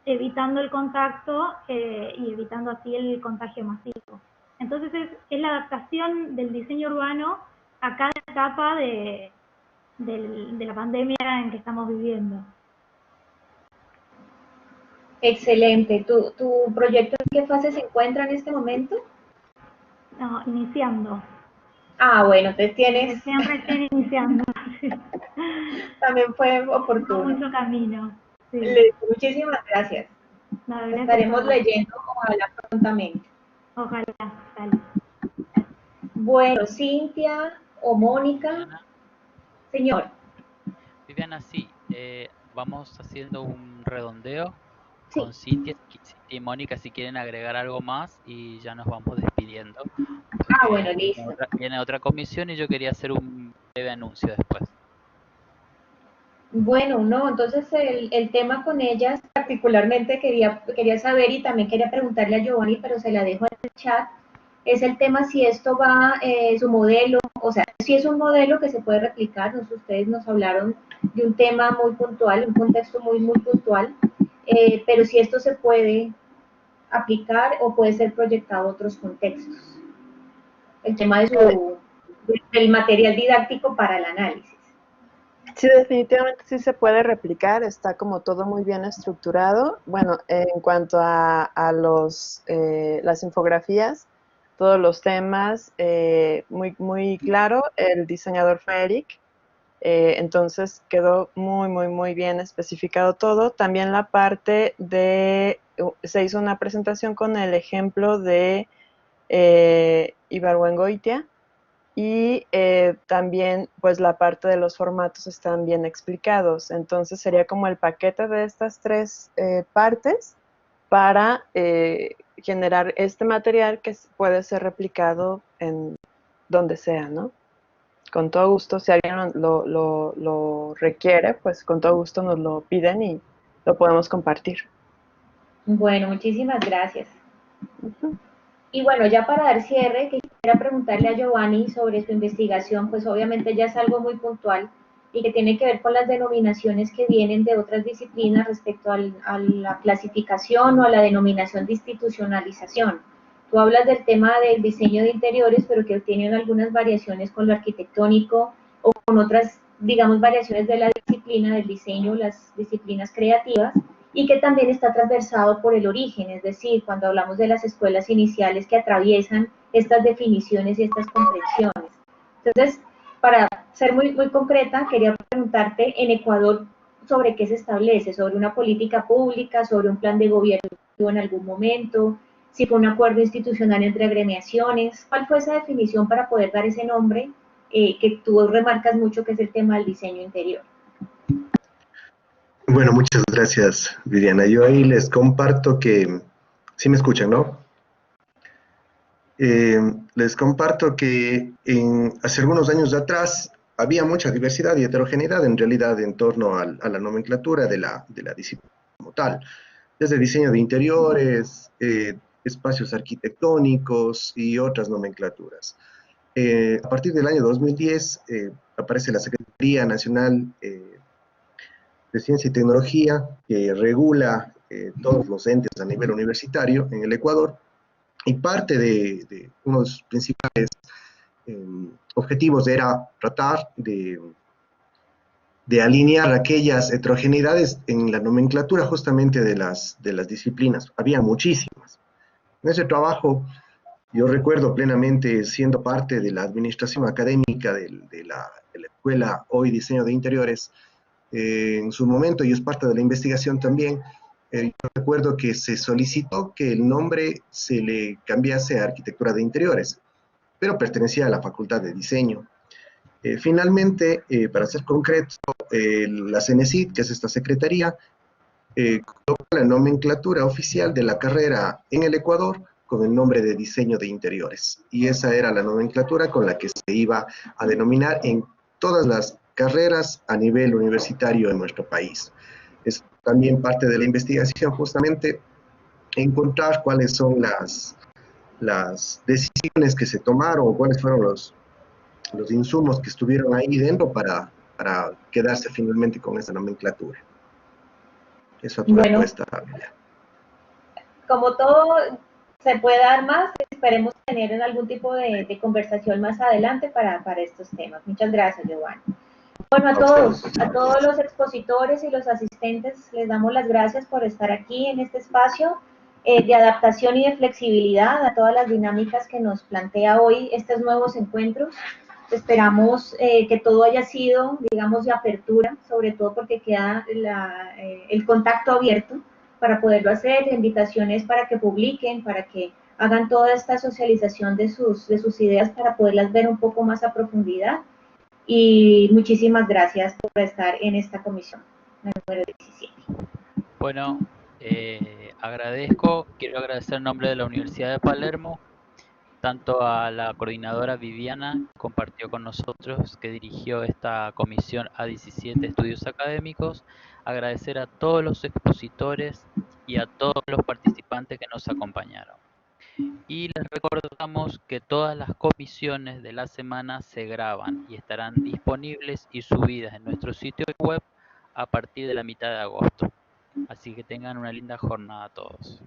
Speaker 10: evitando el contacto y evitando así el contagio masivo. Entonces es la adaptación del diseño urbano a cada etapa de la pandemia en que estamos viviendo.
Speaker 1: Excelente. ¿Tu proyecto en qué fase se encuentra en este momento?
Speaker 10: No, iniciando.
Speaker 1: Ah, bueno, entonces tienes...
Speaker 10: Recién iniciando.
Speaker 1: También fue oportuno.
Speaker 10: Mucho camino. Sí.
Speaker 1: Muchísimas gracias.
Speaker 10: No, gracias.
Speaker 1: Estaremos leyendo, ojalá prontamente.
Speaker 10: Ojalá, dale.
Speaker 1: Bueno, Cintia o Mónica. Señor.
Speaker 2: Viviana, sí, vamos haciendo un redondeo
Speaker 1: sí.
Speaker 2: Con Cintia y Mónica si quieren agregar algo más y ya nos vamos despidiendo.
Speaker 1: Ah, bueno, listo.
Speaker 2: Viene otra comisión y yo quería hacer un breve anuncio después.
Speaker 1: Bueno, no, entonces el tema con ellas particularmente quería saber y también quería preguntarle a Giovanni, pero se la dejo en el chat, es el tema si esto va, su modelo, o sea, si es un modelo que se puede replicar. Ustedes nos hablaron de un tema muy puntual, un contexto muy puntual, pero si esto se puede aplicar o puede ser proyectado a otros contextos. El tema del material didáctico para el análisis.
Speaker 11: Sí, definitivamente sí se puede replicar, está como todo muy bien estructurado. Bueno, en cuanto a las infografías, todos los temas, muy claro, el diseñador fue Eric, entonces quedó muy bien especificado todo. También la parte se hizo una presentación con el ejemplo de Ibargüengoitia, y también pues la parte de los formatos están bien explicados, entonces sería como el paquete de estas tres partes para generar este material que puede ser replicado en donde sea, ¿no? Con todo gusto, si alguien lo requiere, pues con todo gusto nos lo piden y lo podemos compartir.
Speaker 1: Bueno, muchísimas gracias. Y bueno, ya para dar cierre, quisiera preguntarle a Giovanni sobre su investigación, pues obviamente ya es algo muy puntual y que tiene que ver con las denominaciones que vienen de otras disciplinas respecto a la clasificación o a la denominación de institucionalización. Tú hablas del tema del diseño de interiores, pero que tienen algunas variaciones con lo arquitectónico o con otras, digamos, variaciones de la disciplina del diseño, las disciplinas creativas, y que también está transversado por el origen, es decir, cuando hablamos de las escuelas iniciales que atraviesan estas definiciones y estas comprensiones. Entonces, para ser muy concreta, quería preguntarte en Ecuador sobre qué se establece, sobre una política pública, sobre un plan de gobierno en algún momento, si fue un acuerdo institucional entre agremiaciones, ¿cuál fue esa definición para poder dar ese nombre que tú remarcas mucho, que es el tema del diseño interior?
Speaker 13: Bueno, muchas gracias, Viviana. Yo ahí les comparto que, ¿sí me escuchan, no? Les comparto que hace algunos años atrás había mucha diversidad y heterogeneidad en realidad en torno a la nomenclatura de la disciplina como tal, desde diseño de interiores, espacios arquitectónicos y otras nomenclaturas. A partir del año 2010 aparece la Secretaría Nacional de Ciencia y Tecnología, que regula todos los entes a nivel universitario en el Ecuador, y parte de uno de sus principales objetivos era tratar de alinear aquellas heterogeneidades en la nomenclatura justamente de las disciplinas. Había muchísimas. En ese trabajo, yo recuerdo plenamente, siendo parte de la administración académica de la escuela hoy Diseño de Interiores, en su momento, y es parte de la investigación también, yo recuerdo que se solicitó que el nombre se le cambiase a Arquitectura de Interiores, pero pertenecía a la Facultad de Diseño. Finalmente, para ser concreto, la CENESID, que es esta secretaría, colocó la nomenclatura oficial de la carrera en el Ecuador con el nombre de Diseño de Interiores, y esa era la nomenclatura con la que se iba a denominar en todas las carreras a nivel universitario en nuestro país. Es también parte de la investigación justamente encontrar cuáles son las decisiones que se tomaron o cuáles fueron los insumos que estuvieron ahí dentro para quedarse finalmente con esa nomenclatura. Eso es
Speaker 1: bueno,
Speaker 13: respuesta.
Speaker 1: Como todo se puede dar más, esperemos tener algún tipo de conversación más adelante para estos temas. Muchas gracias, Giovanni. Bueno, a todos los expositores y los asistentes les damos las gracias por estar aquí en este espacio de adaptación y de flexibilidad a todas las dinámicas que nos plantea hoy estos nuevos encuentros. Esperamos que todo haya sido, digamos, de apertura, sobre todo porque queda el contacto abierto para poderlo hacer, invitaciones para que publiquen, para que hagan toda esta socialización de sus ideas para poderlas ver un poco más a profundidad. Y muchísimas gracias por estar en esta comisión, número 17.
Speaker 2: Bueno, quiero agradecer en nombre de la Universidad de Palermo, tanto a la coordinadora Viviana, que compartió con nosotros, que dirigió esta comisión A17 Estudios Académicos, agradecer a todos los expositores y a todos los participantes que nos acompañaron. Y les recordamos que todas las comisiones de la semana se graban y estarán disponibles y subidas en nuestro sitio web a partir de la mitad de agosto. Así que tengan una linda jornada a todos.